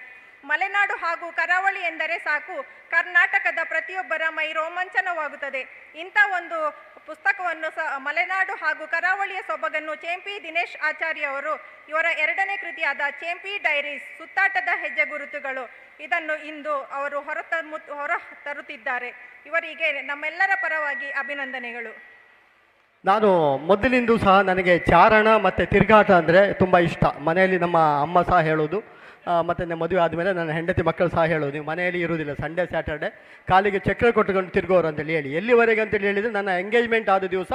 ಮಲೆನಾಡು ಹಾಗೂ ಕರಾವಳಿ ಎಂದರೆ ಸಾಕು ಕರ್ನಾಟಕದ ಪ್ರತಿಯೊಬ್ಬರ ಮೈ ರೋಮಾಂಚನವಾಗುತ್ತದೆ. ಇಂಥ ಒಂದು ಪುಸ್ತಕವನ್ನು ಮಲೆನಾಡು ಹಾಗೂ ಕರಾವಳಿಯ ಸೊಬಗನ್ನು ಚೇಂಪಿ ದಿನೇಶ್ ಆಚಾರ್ಯ ಅವರು ಇವರ 2ನೇ ಕೃತಿಯಾದ ಚೇಂಪಿ ಡೈರೀಸ್ ಸುತ್ತಾಟದ ಹೆಜ್ಜೆ ಗುರುತುಗಳು ಇದನ್ನು ಇಂದು ಅವರು ಹೊರ ತರುತ್ತಿದ್ದಾರೆ. ಇವರಿಗೆ ನಮ್ಮೆಲ್ಲರ ಪರವಾಗಿ ಅಭಿನಂದನೆಗಳು.
ನಾನು ಮೊದಲಿಂದ ಸಹ ನನಗೆ ಚಾರಣ ಮತ್ತು ತಿರುಗಾಟ ಅಂದರೆ ತುಂಬ ಇಷ್ಟ. ಮನೆಯಲ್ಲಿ ನಮ್ಮ ಅಮ್ಮ ಸಹ ಹೇಳೋದು, ಮತ್ತು ನನ್ನ ಮದುವೆ ಆದಮೇಲೆ ನನ್ನ ಹೆಂಡತಿ ಮಕ್ಕಳು ಸಹ ಹೇಳೋದು, ನೀವು ಮನೆಯಲ್ಲಿ ಇರುವುದಿಲ್ಲ, ಸಂಡೇ ಸ್ಯಾಟರ್ಡೆ ಕಾಲಿಗೆ ಚಕ್ರ ಕೊಟ್ಟುಕೊಂಡು ತಿರುಗೋರು ಅಂತೇಳಿ ಹೇಳಿ. ಎಲ್ಲಿವರೆಗೆ ಅಂತೇಳಿ ಹೇಳಿದರೆ ನನ್ನ ಎಂಗೇಜ್ಮೆಂಟ್ ಆದ ದಿವಸ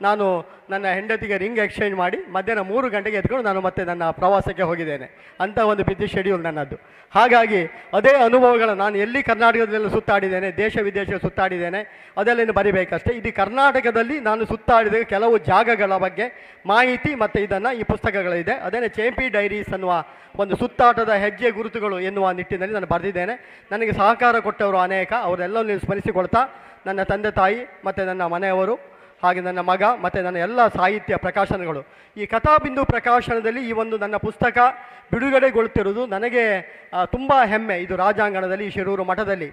ನಾನು ನನ್ನ ಹೆಂಡತಿಗೆ ರಿಂಗ್ ಎಕ್ಸ್ಚೇಂಜ್ ಮಾಡಿ ಮಧ್ಯಾಹ್ನ 3 ಗಂಟೆಗೆ ಎತ್ಕೊಂಡು ನಾನು ಮತ್ತೆ ನನ್ನ ಪ್ರವಾಸಕ್ಕೆ ಹೋಗಿದ್ದೇನೆ. ಅಂಥ ಒಂದು ಬಿಸಿ ಶೆಡ್ಯೂಲ್ ನನ್ನದು. ಹಾಗಾಗಿ ಅದೇ ಅನುಭವಗಳ ನಾನು ಎಲ್ಲಿ ಕರ್ನಾಟಕದಲ್ಲೆಲ್ಲ ಸುತ್ತಾಡಿದ್ದೇನೆ, ದೇಶ ವಿದೇಶ ಸುತ್ತಾಡಿದ್ದೇನೆ, ಅದೆಲ್ಲ ಬರಿಬೇಕಷ್ಟೇ. ಇದು ಕರ್ನಾಟಕದಲ್ಲಿ ನಾನು ಸುತ್ತಾಡಿದ ಕೆಲವು ಜಾಗಗಳ ಬಗ್ಗೆ ಮಾಹಿತಿ ಮತ್ತು ಇದನ್ನು ಈ ಪುಸ್ತಕಗಳಿದೆ. ಅದೇನೇ ಚೇಂಪಿ ಡೈರೀಸ್ ಅನ್ನುವ ಒಂದು ಸುತ್ತಾಟದ ಹೆಜ್ಜೆ ಗುರುತುಗಳು ಎನ್ನುವ ನಿಟ್ಟಿನಲ್ಲಿ ನಾನು ಬರೆದಿದ್ದೇನೆ. ನನಗೆ ಸಹಕಾರ ಕೊಟ್ಟವರು ಅನೇಕ, ಅವರೆಲ್ಲವನ್ನೂ ಸ್ಮರಿಸಿಕೊಳ್ತಾ ನನ್ನ ತಂದೆ ತಾಯಿ ಮತ್ತು ನನ್ನ ಮನೆಯವರು ಹಾಗೆ ನನ್ನ ಮಗ ಮತ್ತು ನನ್ನ ಎಲ್ಲ ಸಾಹಿತ್ಯ ಪ್ರಕಾಶನಗಳು, ಈ ಕಥಾಬಿಂದು ಪ್ರಕಾಶನದಲ್ಲಿ ಈ ಒಂದು ನನ್ನ ಪುಸ್ತಕ ಬಿಡುಗಡೆಗೊಳ್ತಿರೋದು ನನಗೆ ತುಂಬ ಹೆಮ್ಮೆ. ಇದು ರಾಜಾಂಗಣದಲ್ಲಿ, ಶಿರೂರು ಮಠದಲ್ಲಿ.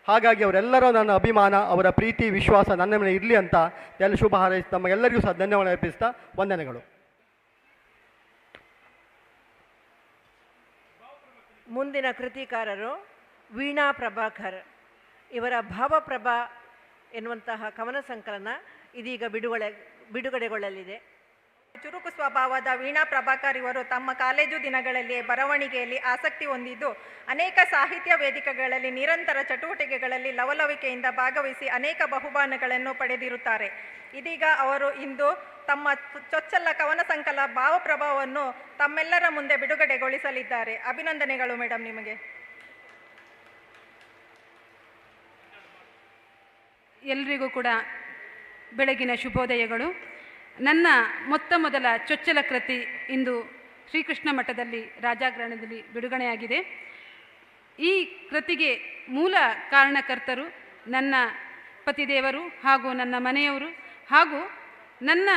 ಹಾಗಾಗಿ ಅವರೆಲ್ಲರ ನನ್ನ ಅಭಿಮಾನ, ಅವರ ಪ್ರೀತಿ, ವಿಶ್ವಾಸ ನನ್ನ ಮೇಲೆ ಇರಲಿ ಅಂತ ಎಲ್ಲ ಶುಭ ಹಾರೈಸಿ ತಮಗೆಲ್ಲರಿಗೂ ಸಹ ಧನ್ಯವಾದ ಅರ್ಪಿಸ್ತಾ ವಂದನೆಗಳು.
ಮುಂದಿನ ಕೃತಿಕಾರರು ವೀಣಾ ಪ್ರಭಾಕರ್. ಇವರ ಭಾವಪ್ರಭಾ ಎನ್ನುವಂತಹ ಕವನ ಸಂಕಲನ ಇದೀಗ ಬಿಡುಗಡೆಗೊಳ್ಳಲಿದೆ.
ಚುರುಕು ಸ್ವಭಾವದ ವೀಣಾ ಪ್ರಭಾಕರ್ ಇವರು ತಮ್ಮ ಕಾಲೇಜು ದಿನಗಳಲ್ಲಿ ಬರವಣಿಗೆಯಲ್ಲಿ ಆಸಕ್ತಿ ಹೊಂದಿದ್ದು ಅನೇಕ ಸಾಹಿತ್ಯ ವೇದಿಕೆಗಳಲ್ಲಿ ನಿರಂತರ ಚಟುವಟಿಕೆಗಳಲ್ಲಿ ಲವಲವಿಕೆಯಿಂದ ಭಾಗವಹಿಸಿ ಅನೇಕ ಬಹುಮಾನಗಳನ್ನು ಪಡೆದಿರುತ್ತಾರೆ. ಇದೀಗ ಅವರು ಇಂದು ತಮ್ಮ ಚೊಚ್ಚಲ ಕವನ ಸಂಕಲನ ಭಾವಪ್ರಭಾವವನ್ನು ತಮ್ಮೆಲ್ಲರ ಮುಂದೆ ಬಿಡುಗಡೆಗೊಳಿಸಲಿದ್ದಾರೆ. ಅಭಿನಂದನೆಗಳು ಮೇಡಮ್ ನಿಮಗೆ.
ಎಲ್ರಿಗೂ ಕೂಡ ಬೆಳಗಿನ ಶುಭೋದಯಗಳು. ನನ್ನ ಮೊದಲ ಚೊಚ್ಚಲ ಕೃತಿ ಇಂದು ಶ್ರೀಕೃಷ್ಣ ಮಠದಲ್ಲಿ ರಾಜಾಗ್ರಣದಲ್ಲಿ ಬಿಡುಗಡೆಯಾಗಿದೆ. ಈ ಕೃತಿಗೆ ಮೂಲ ಕಾರಣಕರ್ತರು ನನ್ನ ಪತಿದೇವರು ಹಾಗೂ ನನ್ನ ಮನೆಯವರು ಹಾಗೂ ನನ್ನ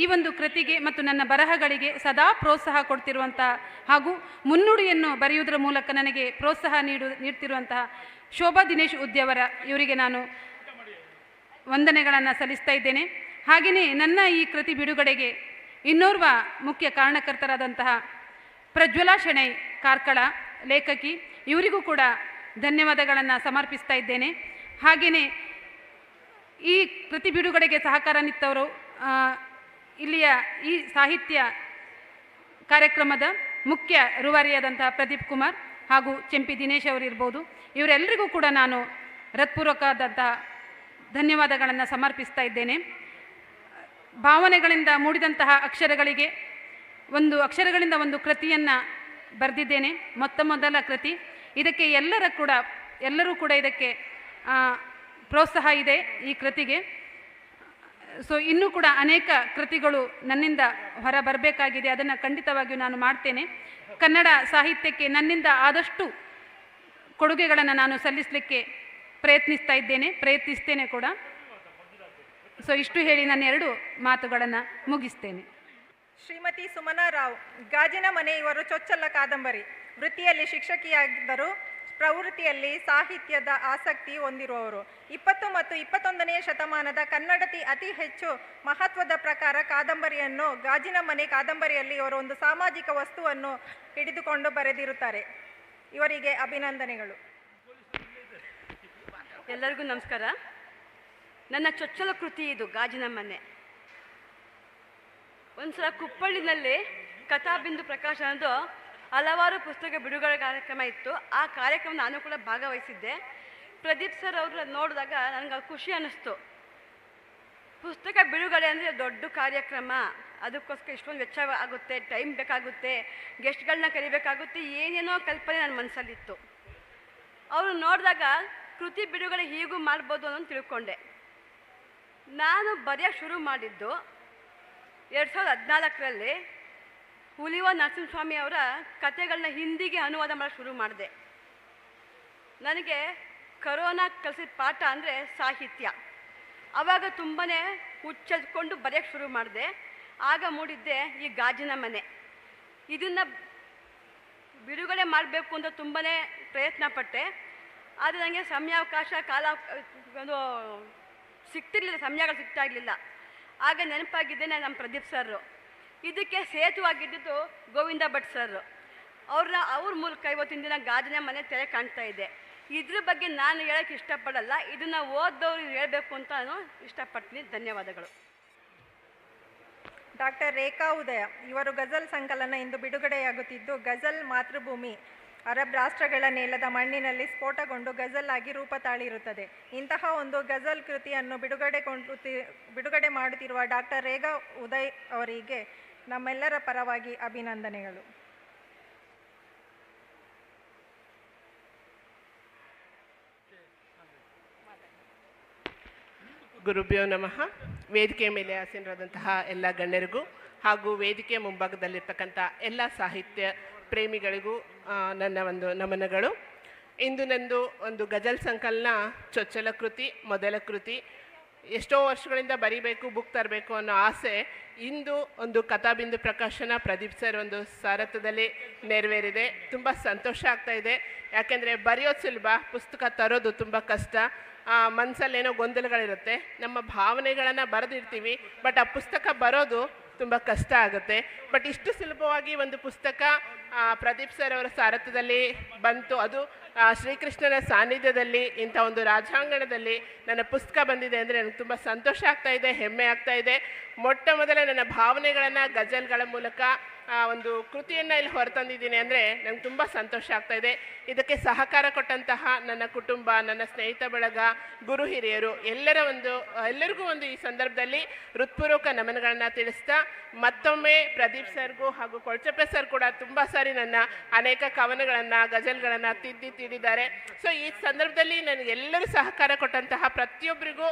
ಈ ಒಂದು ಕೃತಿಗೆ ಮತ್ತು ನನ್ನ ಬರಹಗಳಿಗೆ ಸದಾ ಪ್ರೋತ್ಸಾಹ ಕೊಡ್ತಿರುವಂತಹ ಹಾಗೂ ಮುನ್ನುಡಿಯನ್ನು ಬರೆಯುವುದರ ಮೂಲಕ ನನಗೆ ಪ್ರೋತ್ಸಾಹ ನೀಡ್ತಿರುವಂತಹ ಶೋಭಾ ದಿನೇಶ್ ಉದ್ಯವರ ಇವರಿಗೆ ನಾನು ವಂದನೆಗಳನ್ನು ಸಲ್ಲಿಸ್ತಾ ಇದ್ದೇನೆ. ಹಾಗೆಯೇ ನನ್ನ ಈ ಕೃತಿ ಬಿಡುಗಡೆಗೆ ಇನ್ನೋರ್ವ ಮುಖ್ಯ ಕಾರಣಕರ್ತರಾದಂತಹ ಪ್ರಜ್ವಲಾ ಶೆಣೈ ಕಾರ್ಕಳ ಲೇಖಕಿ, ಇವರಿಗೂ ಕೂಡ ಧನ್ಯವಾದಗಳನ್ನು ಸಮರ್ಪಿಸ್ತಾ ಇದ್ದೇನೆ. ಹಾಗೆಯೇ ಈ ಕೃತಿ ಬಿಡುಗಡೆಗೆ ಸಹಕಾರ ನಿತ್ತವರು ಇಲ್ಲಿಯ ಈ ಸಾಹಿತ್ಯ ಕಾರ್ಯಕ್ರಮದ ಮುಖ್ಯ ರೂವಾರಿಯಾದಂತಹ ಪ್ರದೀಪ್ ಕುಮಾರ್ ಹಾಗೂ ಚೆಂಪಿ ದಿನೇಶ್ ಅವರಿರ್ಬೋದು, ಇವರೆಲ್ಲರಿಗೂ ಕೂಡ ನಾನು ಹೃತ್ಪೂರ್ವಕವಾದಂತಹ ಧನ್ಯವಾದಗಳನ್ನು ಸಮರ್ಪಿಸ್ತಾ ಇದ್ದೇನೆ. ಭಾವನೆಗಳಿಂದ ಮೂಡಿದಂತಹ ಅಕ್ಷರಗಳಿಗೆ ಅಕ್ಷರಗಳಿಂದ ಒಂದು ಕೃತಿಯನ್ನು ಬರೆದಿದ್ದೇನೆ, ಮೊದಲ ಕೃತಿ. ಇದಕ್ಕೆ ಎಲ್ಲರೂ ಕೂಡ ಇದಕ್ಕೆ ಪ್ರೋತ್ಸಾಹ ಇದೆ ಈ ಕೃತಿಗೆ. ಸೊ ಇನ್ನೂ ಕೂಡ ಅನೇಕ ಕೃತಿಗಳು ನನ್ನಿಂದ ಹೊರ ಬರಬೇಕಾಗಿದೆ, ಅದನ್ನು ಖಂಡಿತವಾಗಿಯೂ ನಾನು ಮಾಡ್ತೇನೆ. ಕನ್ನಡ ಸಾಹಿತ್ಯಕ್ಕೆ ನನ್ನಿಂದ ಆದಷ್ಟು ಕೊಡುಗೆಗಳನ್ನು ನಾನು ಸಲ್ಲಿಸಲಿಕ್ಕೆ ಪ್ರಯತ್ನಿಸ್ತೇನೆ ಕೂಡ. ಸೊ ಇಷ್ಟು ಹೇಳಿ ನನ್ನ 2 ಮಾತುಗಳನ್ನು ಮುಗಿಸ್ತೇನೆ.
ಶ್ರೀಮತಿ ಸುಮನಾ ರಾವ್ ಗಾಜಿನ ಮನೆ ಇವರು ಚೊಚ್ಚಲ ಕಾದಂಬರಿ. ವೃತ್ತಿಯಲ್ಲಿ ಶಿಕ್ಷಕಿಯಾಗಿದ್ದರು. ಪ್ರವೃತ್ತಿಯಲ್ಲಿ ಸಾಹಿತ್ಯದ ಆಸಕ್ತಿ ಹೊಂದಿರುವವರು. 20 ಮತ್ತು 21ನೇ ಶತಮಾನದ ಕನ್ನಡತಿ ಅತಿ ಹೆಚ್ಚು ಮಹತ್ವದ ಪ್ರಕಾರ ಕಾದಂಬರಿಯನ್ನು ಗಾಜಿನ ಮನೆ ಕಾದಂಬರಿಯಲ್ಲಿ ಇವರು ಒಂದು ಸಾಮಾಜಿಕ ವಸ್ತುವನ್ನು ಹಿಡಿದುಕೊಂಡು ಬರೆದಿರುತ್ತಾರೆ. ಇವರಿಗೆ ಅಭಿನಂದನೆಗಳು.
ಎಲ್ಲರಿಗೂ ನಮಸ್ಕಾರ. ನನ್ನ ಚೊಚ್ಚಲ ಕೃತಿ ಇದು ಗಾಜಿನ ಮನೆ. ಒಂದ್ಸಲ ಕುಪ್ಪಳ್ಳಿನಲ್ಲಿ ಕಥಾಬಿಂದು ಪ್ರಕಾಶನದ್ದು ಹಲವಾರು ಪುಸ್ತಕ ಬಿಡುಗಡೆ ಕಾರ್ಯಕ್ರಮ ಇತ್ತು. ಆ ಕಾರ್ಯಕ್ರಮ ನಾನು ಕೂಡ ಭಾಗವಹಿಸಿದ್ದೆ. ಪ್ರದೀಪ್ ಸರ್ ಅವರು ನೋಡಿದಾಗ ನನಗೆ ಖುಷಿ ಅನ್ನಿಸ್ತು. ಪುಸ್ತಕ ಬಿಡುಗಡೆ ಅಂದರೆ ದೊಡ್ಡ ಕಾರ್ಯಕ್ರಮ, ಅದಕ್ಕೋಸ್ಕರ ಇಷ್ಟೊಂದು ವೆಚ್ಚ ಆಗುತ್ತೆ, ಟೈಮ್ ಬೇಕಾಗುತ್ತೆ, ಗೆಸ್ಟ್ಗಳನ್ನ ಕರಿಬೇಕಾಗುತ್ತೆ, ಏನೇನೋ ಕಲ್ಪನೆ ನನ್ನ ಮನಸ್ಸಲ್ಲಿತ್ತು. ಅವರು ನೋಡಿದಾಗ ಕೃತಿ ಬಿಡುಗಡೆ ಹೀಗೂ ಮಾಡ್ಬೋದು ಅನ್ನೋದು ತಿಳ್ಕೊಂಡೆ. ನಾನು ಬರೆಯೋಕ್ಕೆ ಶುರು ಮಾಡಿದ್ದು 2014ರಲ್ಲಿ ಹುಲಿವ ನರಸಿಂಹಸ್ವಾಮಿ ಅವರ ಕಥೆಗಳನ್ನ ಹಿಂದಿಗೆ ಅನುವಾದ ಮಾಡೋಕ್ಕೆ ಶುರು ಮಾಡಿದೆ. ನನಗೆ ಕರೋನಾ ಕಲಿಸಿದ ಪಾಠ ಅಂದರೆ ಸಾಹಿತ್ಯ. ಆವಾಗ ತುಂಬಾ ಹುಚ್ಚೆದ್ಕೊಂಡು ಬರೆಯೋಕ್ಕೆ ಶುರು ಮಾಡಿದೆ. ಆಗ ಮೂಡಿದ್ದೆ ಈ ಗಾಜಿನ ಮನೆ. ಇದನ್ನು ಬಿಡುಗಡೆ ಮಾಡಬೇಕು ಅಂತ ತುಂಬಾ ಪ್ರಯತ್ನ ಪಟ್ಟೆ. ಆದರೆ ನನಗೆ ಸಮಯಾವಕಾಶ ಒಂದು ಸಿಗ್ತಿರ್ಲಿಲ್ಲ, ಸಮಯಗಳು ಸಿಗ್ತಾ ಇರಲಿಲ್ಲ. ಆಗ ನೆನಪಾಗಿದ್ದೇನೆ ನಮ್ಮ ಪ್ರದೀಪ್ ಸರ್. ಇದಕ್ಕೆ ಸೇತುವಾಗಿದ್ದು ಗೋವಿಂದ ಭಟ್ ಸರ್. ಅವ್ರ ಮೂಲಕ ಇವತ್ತಿನ ದಿನ ಗಾಜಿನ ಮನೆ ತೆರೆ ಕಾಣ್ತಾ ಇದೆ. ಇದ್ರ ಬಗ್ಗೆ ನಾನು ಹೇಳೋಕ್ಕೆ ಇಷ್ಟಪಡಲ್ಲ, ಇದನ್ನು ಓದೋರು ಹೇಳಬೇಕು ಅಂತ ನಾನು ಇಷ್ಟಪಡ್ತೀನಿ. ಧನ್ಯವಾದಗಳು.
ಡಾಕ್ಟರ್ ರೇಖಾ ಉದಯ ಇವರು ಗಜಲ್ ಸಂಕಲನ ಇಂದು ಬಿಡುಗಡೆಯಾಗುತ್ತಿದ್ದು, ಗಜಲ್ ಮಾತೃಭೂಮಿ ಅರಬ್ ರಾಷ್ಟ್ರಗಳ ನೆಲದ ಮಣ್ಣಿನಲ್ಲಿ ಸ್ಫೋಟಗೊಂಡು ಗಜಲ್ ಆಗಿ ರೂಪ ತಾಳಿರುತ್ತದೆ. ಇಂತಹ ಒಂದು ಗಜಲ್ ಕೃತಿಯನ್ನು ಬಿಡುಗಡೆ ಮಾಡುತ್ತಿರುವ ಡಾಕ್ಟರ್ ರೇಖಾ ಉದಯ್ ಅವರಿಗೆ ನಮ್ಮೆಲ್ಲರ ಪರವಾಗಿ ಅಭಿನಂದನೆಗಳು.
ಗುರುಭ್ಯೋ ನಮಃ. ವೇದಿಕೆ ಮೇಲೆ ಆಸೀನರಾದಂತಹ ಎಲ್ಲ ಗಣ್ಯರಿಗೂ ಹಾಗೂ ವೇದಿಕೆ ಮುಂಭಾಗದಲ್ಲಿರ್ತಕ್ಕಂಥ ಎಲ್ಲ ಸಾಹಿತ್ಯ ಪ್ರೇಮಿಗಳಿಗೂ ನನ್ನ ಒಂದು ನಮನಗಳು. ಇಂದು ನಂದು ಒಂದು ಗಜಲ್ ಸಂಕಲನ ಚೊಚ್ಚಲ ಕೃತಿ, ಮೊದಲ ಕೃತಿ. ಎಷ್ಟೋ ವರ್ಷಗಳಿಂದ ಬರಿಬೇಕು, ಬುಕ್ ತರಬೇಕು ಅನ್ನೋ ಆಸೆ ಇಂದು ಒಂದು ಕಥಾಬಿಂದು ಪ್ರಕಾಶನ ಪ್ರದೀಪ್ ಸರ್ ಒಂದು ಸಾರಥ್ಯದಲ್ಲಿ ನೆರವೇರಿದೆ. ತುಂಬ ಸಂತೋಷ ಆಗ್ತಾ ಇದೆ. ಯಾಕೆಂದರೆ ಬರೆಯೋದು ಸುಲಭ, ಪುಸ್ತಕ ತರೋದು ತುಂಬ ಕಷ್ಟ. ಮನಸ್ಸಲ್ಲೇನೋ ಗೊಂದಲಗಳಿರುತ್ತೆ, ನಮ್ಮ ಭಾವನೆಗಳನ್ನು ಬರೆದಿರ್ತೀವಿ, ಬಟ್ ಆ ಪುಸ್ತಕ ಬರೋದು ತುಂಬ ಕಷ್ಟ ಆಗುತ್ತೆ. ಬಟ್ ಇಷ್ಟು ಸುಲಭವಾಗಿ ಒಂದು ಪುಸ್ತಕ ಪ್ರದೀಪ್ ಸರ್ ಅವರ ಸಾರಥ್ಯದಲ್ಲಿ ಬಂತು, ಅದು ಶ್ರೀಕೃಷ್ಣನ ಸಾನ್ನಿಧ್ಯದಲ್ಲಿ ಇಂಥ ಒಂದು ರಾಜಾಂಗಣದಲ್ಲಿ ನನ್ನ ಪುಸ್ತಕ ಬಂದಿದೆ ಅಂದರೆ ನನಗೆ ತುಂಬ ಸಂತೋಷ ಆಗ್ತಾ ಇದೆ, ಹೆಮ್ಮೆ ಆಗ್ತಾ ಇದೆ. ಮೊಟ್ಟ ಮೊದಲ ನನ್ನ ಭಾವನೆಗಳನ್ನು ಗಜಲ್ಗಳ ಮೂಲಕ ಒಂದು ಕೃತಿಯನ್ನು ಇಲ್ಲಿ ಹೊರತಂದಿದ್ದೀನಿ ಅಂದರೆ ನನಗೆ ತುಂಬ ಸಂತೋಷ ಆಗ್ತಾ ಇದೆ. ಇದಕ್ಕೆ ಸಹಕಾರ ಕೊಟ್ಟಂತಹ ನನ್ನ ಕುಟುಂಬ, ನನ್ನ ಸ್ನೇಹಿತ ಬಳಗ, ಗುರು ಹಿರಿಯರು ಎಲ್ಲರಿಗೂ ಒಂದು ಈ ಸಂದರ್ಭದಲ್ಲಿ ಹೃತ್ಪೂರ್ವಕ ನಮನಗಳನ್ನು ತಿಳಿಸ್ತಾ, ಮತ್ತೊಮ್ಮೆ ಪ್ರದೀಪ್ ಸರ್ಗೂ ಹಾಗೂ ಕೊಳ್ಚಪ್ಪೆ ಸರ್ ಕೂಡ ತುಂಬ ಸಾರಿ ನನ್ನ ಅನೇಕ ಕವನಗಳನ್ನು, ಗಜಲ್ಗಳನ್ನು ತಿದ್ದಿದ್ದಾರೆ. ಸೊ ಈ ಸಂದರ್ಭದಲ್ಲಿ ನನಗೆಲ್ಲರೂ ಸಹಕಾರ ಕೊಟ್ಟಂತಹ ಪ್ರತಿಯೊಬ್ಬರಿಗೂ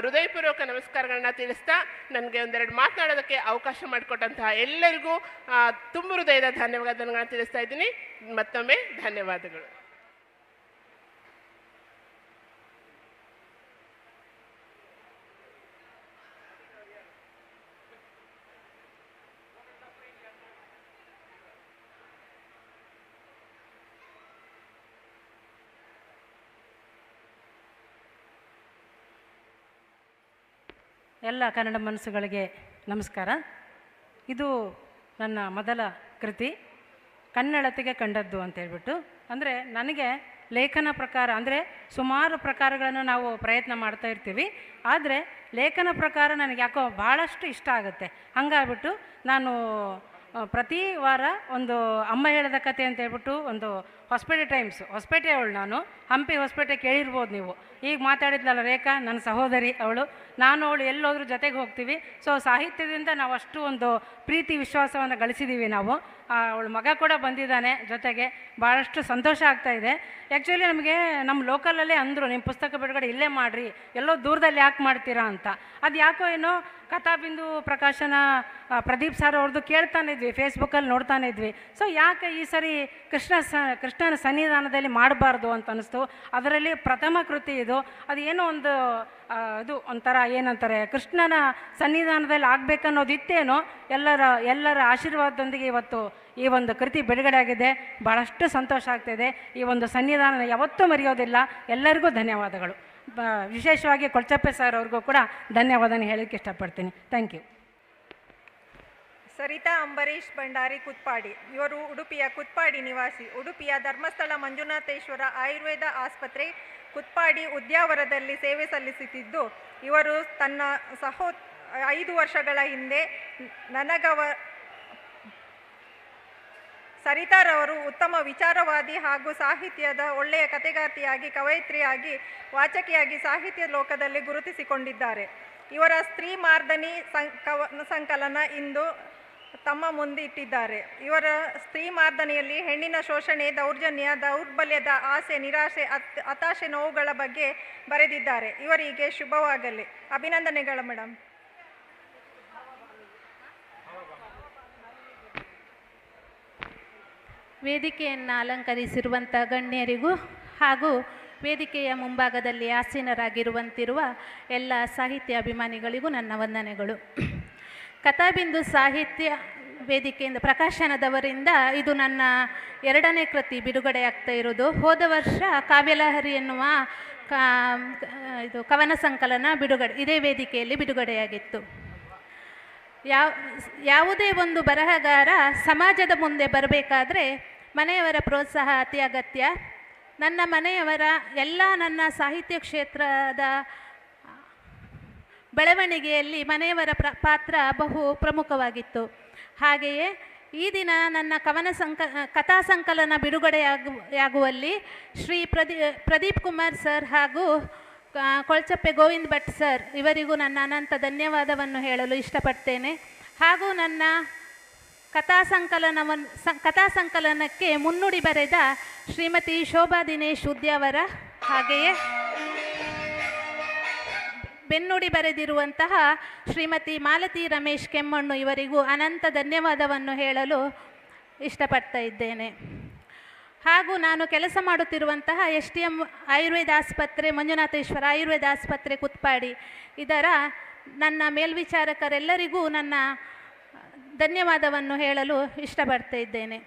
ಹೃದಯಪೂರ್ವಕ ನಮಸ್ಕಾರಗಳನ್ನ ತಿಳಿಸ್ತಾ, ನನಗೆ ಒಂದೆರಡು ಮಾತನಾಡೋದಕ್ಕೆ ಅವಕಾಶ ಮಾಡಿಕೊಟ್ಟಂತಹ ಎಲ್ಲರಿಗೂ ತುಂಬ ಹೃದಯದ ಧನ್ಯವಾದಗಳನ್ನು ತಿಳಿಸ್ತಾ ಇದ್ದೀನಿ. ಮತ್ತೊಮ್ಮೆ ಧನ್ಯವಾದಗಳು.
ಎಲ್ಲ ಕನ್ನಡ ಮನಸ್ಸುಗಳಿಗೆ ನಮಸ್ಕಾರ. ಇದು ನನ್ನ ಮೊದಲ ಕೃತಿ, ಕನ್ನಡತೆಗೆ ಕಂಡದ್ದು ಅಂತ ಹೇಳ್ಬಿಟ್ಟು. ಅಂದರೆ ನನಗೆ ಲೇಖನ ಪ್ರಕಾರ ಅಂದರೆ ಸುಮಾರು ಪ್ರಕಾರಗಳನ್ನು ನಾವು ಪ್ರಯತ್ನ ಮಾಡ್ತಾ ಇರ್ತೀವಿ, ಆದರೆ ಲೇಖನ ಪ್ರಕಾರ ನನಗೆ ಯಾಕೋ ಭಾಳಷ್ಟು ಇಷ್ಟ ಆಗುತ್ತೆ. ಹಂಗಾಗ್ಬಿಟ್ಟು ನಾನು ಪ್ರತಿ ವಾರ ಒಂದು ಅಮ್ಮ ಹೇಳಿದ ಕತೆ ಅಂತ ಹೇಳ್ಬಿಟ್ಟು ಒಂದು ಹೊಸಪೇಟೆ ಟೈಮ್ಸ್, ಹೊಸಪೇಟೆ ಅವಳು, ನಾನು ಹಂಪಿ ಹೊಸಪೇಟೆ ಕೇಳಿರ್ಬೋದು ನೀವು. ಈಗ ಮಾತಾಡಿದ್ಲಲ್ಲ ರೇಖಾ, ನನ್ನ ಸಹೋದರಿ ಅವಳು, ನಾನು ಅವಳು ಎಲ್ಲೋದ್ರೂ ಜೊತೆಗೆ ಹೋಗ್ತೀವಿ. ಸೊ ಸಾಹಿತ್ಯದಿಂದ ನಾವು ಅಷ್ಟು ಒಂದು ಪ್ರೀತಿ ವಿಶ್ವಾಸವನ್ನು ಗಳಿಸಿದ್ದೀವಿ ನಾವು. ಅವಳ ಮಗ ಕೂಡ ಬಂದಿದ್ದಾನೆ ಜೊತೆಗೆ. ಭಾಳಷ್ಟು ಸಂತೋಷ ಆಗ್ತಾಯಿದೆ. ಆ್ಯಕ್ಚುಲಿ ನಮಗೆ ನಮ್ಮ ಲೋಕಲಲ್ಲೇ ಅಂದರು, ನಿಮ್ಮ ಪುಸ್ತಕ ಬಿಡುಗಡೆ ಇಲ್ಲೇ ಮಾಡಿರಿ, ಎಲ್ಲೋ ದೂರದಲ್ಲಿ ಯಾಕೆ ಮಾಡ್ತೀರಾ ಅಂತ. ಅದು ಯಾಕೋ ಏನೋ ಕಥಾಬಿಂದು ಪ್ರಕಾಶನ ಪ್ರದೀಪ್ ಸರ್ ಅವ್ರದ್ದು ಕೇಳ್ತಾನೆ ಇದ್ವಿ, ಫೇಸ್ಬುಕ್ಕಲ್ಲಿ ನೋಡ್ತಾನೆ ಇದ್ವಿ. ಸೊ ಯಾಕೆ ಈ ಸರಿ ಕೃಷ್ಣನ ಸನ್ನಿಧಾನದಲ್ಲಿ ಮಾಡಬಾರ್ದು ಅಂತ ಅನ್ನಿಸ್ತು. ಅದರಲ್ಲಿ ಪ್ರಥಮ ಕೃತಿ ಇದು. ಅದು ಏನೋ ಒಂದು ಇದು ಒಂಥರ ಏನಂತಾರೆ, ಕೃಷ್ಣನ ಸನ್ನಿಧಾನದಲ್ಲಿ ಆಗಬೇಕನ್ನೋದಿತ್ತೇನೋ. ಎಲ್ಲರ ಆಶೀರ್ವಾದದೊಂದಿಗೆ ಇವತ್ತು ಈ ಒಂದು ಕೃತಿ ಬಿಡುಗಡೆ ಆಗಿದೆ. ಭಾಳಷ್ಟು ಸಂತೋಷ ಆಗ್ತಾಯಿದೆ. ಈ ಒಂದು ಸನ್ನಿಧಾನ ಯಾವತ್ತೂ ಮರೆಯೋದಿಲ್ಲ. ಎಲ್ಲರಿಗೂ ಧನ್ಯವಾದಗಳು. ವಿಶೇಷವಾಗಿ ಕೊಳ್ಚಪ್ಪೆ ಸರ್ ಅವ್ರಿಗೂ ಕೂಡ ಧನ್ಯವಾದನ ಹೇಳೋಕ್ಕೆ ಇಷ್ಟಪಡ್ತೀನಿ. Thank you.
ಸರಿತಾ ಅಂಬರೀಶ್ ಭಂಡಾರಿ ಕುತ್ಪಾಡಿ. ಇವರು ಉಡುಪಿಯ ಕುತ್ಪಾಡಿ ನಿವಾಸಿ. ಉಡುಪಿಯ ಧರ್ಮಸ್ಥಳ ಮಂಜುನಾಥೇಶ್ವರ ಆಯುರ್ವೇದ ಆಸ್ಪತ್ರೆ ಕುತ್ಪಾಡಿ ಉದ್ಯಾವರದಲ್ಲಿ ಸೇವೆ ಸಲ್ಲಿಸುತ್ತಿದ್ದು, ಇವರು ತನ್ನ 5 ವರ್ಷಗಳ ಹಿಂದೆ ಸರಿತಾರವರು ಉತ್ತಮ ವಿಚಾರವಾದಿ ಹಾಗೂ ಸಾಹಿತ್ಯದ ಒಳ್ಳೆಯ ಕಥೆಗಾರ್ತಿಯಾಗಿ, ಕವಯಿತ್ರಿಯಾಗಿ, ವಾಚಕಿಯಾಗಿ ಸಾಹಿತ್ಯ ಲೋಕದಲ್ಲಿ ಗುರುತಿಸಿಕೊಂಡಿದ್ದಾರೆ. ಇವರ ಸ್ತ್ರೀ ಮಾರ್ದನಿ ಸಂಕಲನ ಇಂದು ತಮ್ಮ ಮುಂದೆ ಇಟ್ಟಿದ್ದಾರೆ. ಇವರ ಸ್ತ್ರೀ ಮಾರ್ದನಿಯಲ್ಲಿ ಹೆಣ್ಣಿನ ಶೋಷಣೆ, ದೌರ್ಜನ್ಯ, ದೌರ್ಬಲ್ಯದ ಆಸೆ, ನಿರಾಶೆ, ಹತಾಶೆ, ನೋವುಗಳ ಬಗ್ಗೆ ಬರೆದಿದ್ದಾರೆ. ಇವರಿಗೆ ಶುಭವಾಗಲಿ. ಅಭಿನಂದನೆಗಳು ಮೇಡಮ್.
ವೇದಿಕೆಯನ್ನು ಅಲಂಕರಿಸಿರುವಂಥ ಗಣ್ಯರಿಗೂ ಹಾಗೂ ವೇದಿಕೆಯ ಮುಂಭಾಗದಲ್ಲಿ ಆಸೀನರಾಗಿರುವಂತಿರುವ ಎಲ್ಲ ಸಾಹಿತ್ಯ ಅಭಿಮಾನಿಗಳಿಗೂ ನನ್ನ ವಂದನೆಗಳು. ಕಥಾಬಿಂದು ಸಾಹಿತ್ಯ ವೇದಿಕೆಯಿಂದ ಪ್ರಕಾಶನದವರಿಂದ ಇದು ನನ್ನ 2ನೇ ಕೃತಿ ಬಿಡುಗಡೆ ಆಗ್ತಾ ಇರೋದು. ಹೋದ ವರ್ಷ ಕಾವ್ಯಲಹರಿ ಎನ್ನುವ ಇದು ಕವನ ಸಂಕಲನ ಇದೇ ವೇದಿಕೆಯಲ್ಲಿ ಬಿಡುಗಡೆಯಾಗಿತ್ತು. ಯಾವುದೇ ಒಂದು ಬರಹಗಾರ ಸಮಾಜದ ಮುಂದೆ ಬರಬೇಕಾದ್ರೆ ಮನೆಯವರ ಪ್ರೋತ್ಸಾಹ ಅತಿ ಅಗತ್ಯ. ನನ್ನ ಮನೆಯವರ ನನ್ನ ಸಾಹಿತ್ಯ ಕ್ಷೇತ್ರದ ಬೆಳವಣಿಗೆಯಲ್ಲಿ ಮನೆಯವರ ಪಾತ್ರ ಬಹು ಪ್ರಮುಖವಾಗಿತ್ತು. ಹಾಗೆಯೇ ಈ ದಿನ ನನ್ನ ಕಥಾ ಸಂಕಲನ ಬಿಡುಗಡೆಯಾಗುವಲ್ಲಿ ಶ್ರೀ ಪ್ರದೀಪ್ ಕುಮಾರ್ ಸರ್ ಹಾಗೂ ಕೊಳ್ಚಪ್ಪೆ ಗೋವಿಂದ್ ಭಟ್ ಸರ್ ಇವರಿಗೂ ನನ್ನ ಅನಂತ ಧನ್ಯವಾದವನ್ನು ಹೇಳಲು ಇಷ್ಟಪಡ್ತೇನೆ. ಹಾಗೂ ನನ್ನ ಕಥಾ ಸಂಕಲನಕ್ಕೆ ಮುನ್ನುಡಿ ಬರೆದ ಶ್ರೀಮತಿ ಶೋಭಾ ದಿನೇಶ್ ಉದ್ಯಾವರ, ಹಾಗೆಯೇ ಬೆನ್ನುಡಿ ಬರೆದಿರುವಂತಹ ಶ್ರೀಮತಿ ಮಾಲತಿ ರಮೇಶ್ ಕೆಮ್ಮಣ್ಣು ಇವರಿಗೂ ಅನಂತ ಧನ್ಯವಾದವನ್ನು ಹೇಳಲು ಇಷ್ಟಪಡ್ತಾ ಇದ್ದೇನೆ. ಹಾಗೂ ನಾನು ಕೆಲಸ ಮಾಡುತ್ತಿರುವಂತಹ STM ಆಯುರ್ವೇದ ಆಸ್ಪತ್ರೆ, ಮಂಜುನಾಥೇಶ್ವರ ಆಯುರ್ವೇದ ಆಸ್ಪತ್ರೆ ಕುತ್ಪಾಡಿ, ಇದರ ನನ್ನ ಮೇಲ್ವಿಚಾರಕರೆಲ್ಲರಿಗೂ ನನ್ನ ಧನ್ಯವಾದವನ್ನು ಹೇಳಲು ಇಷ್ಟಪಡ್ತಾ ಇದ್ದೇನೆ.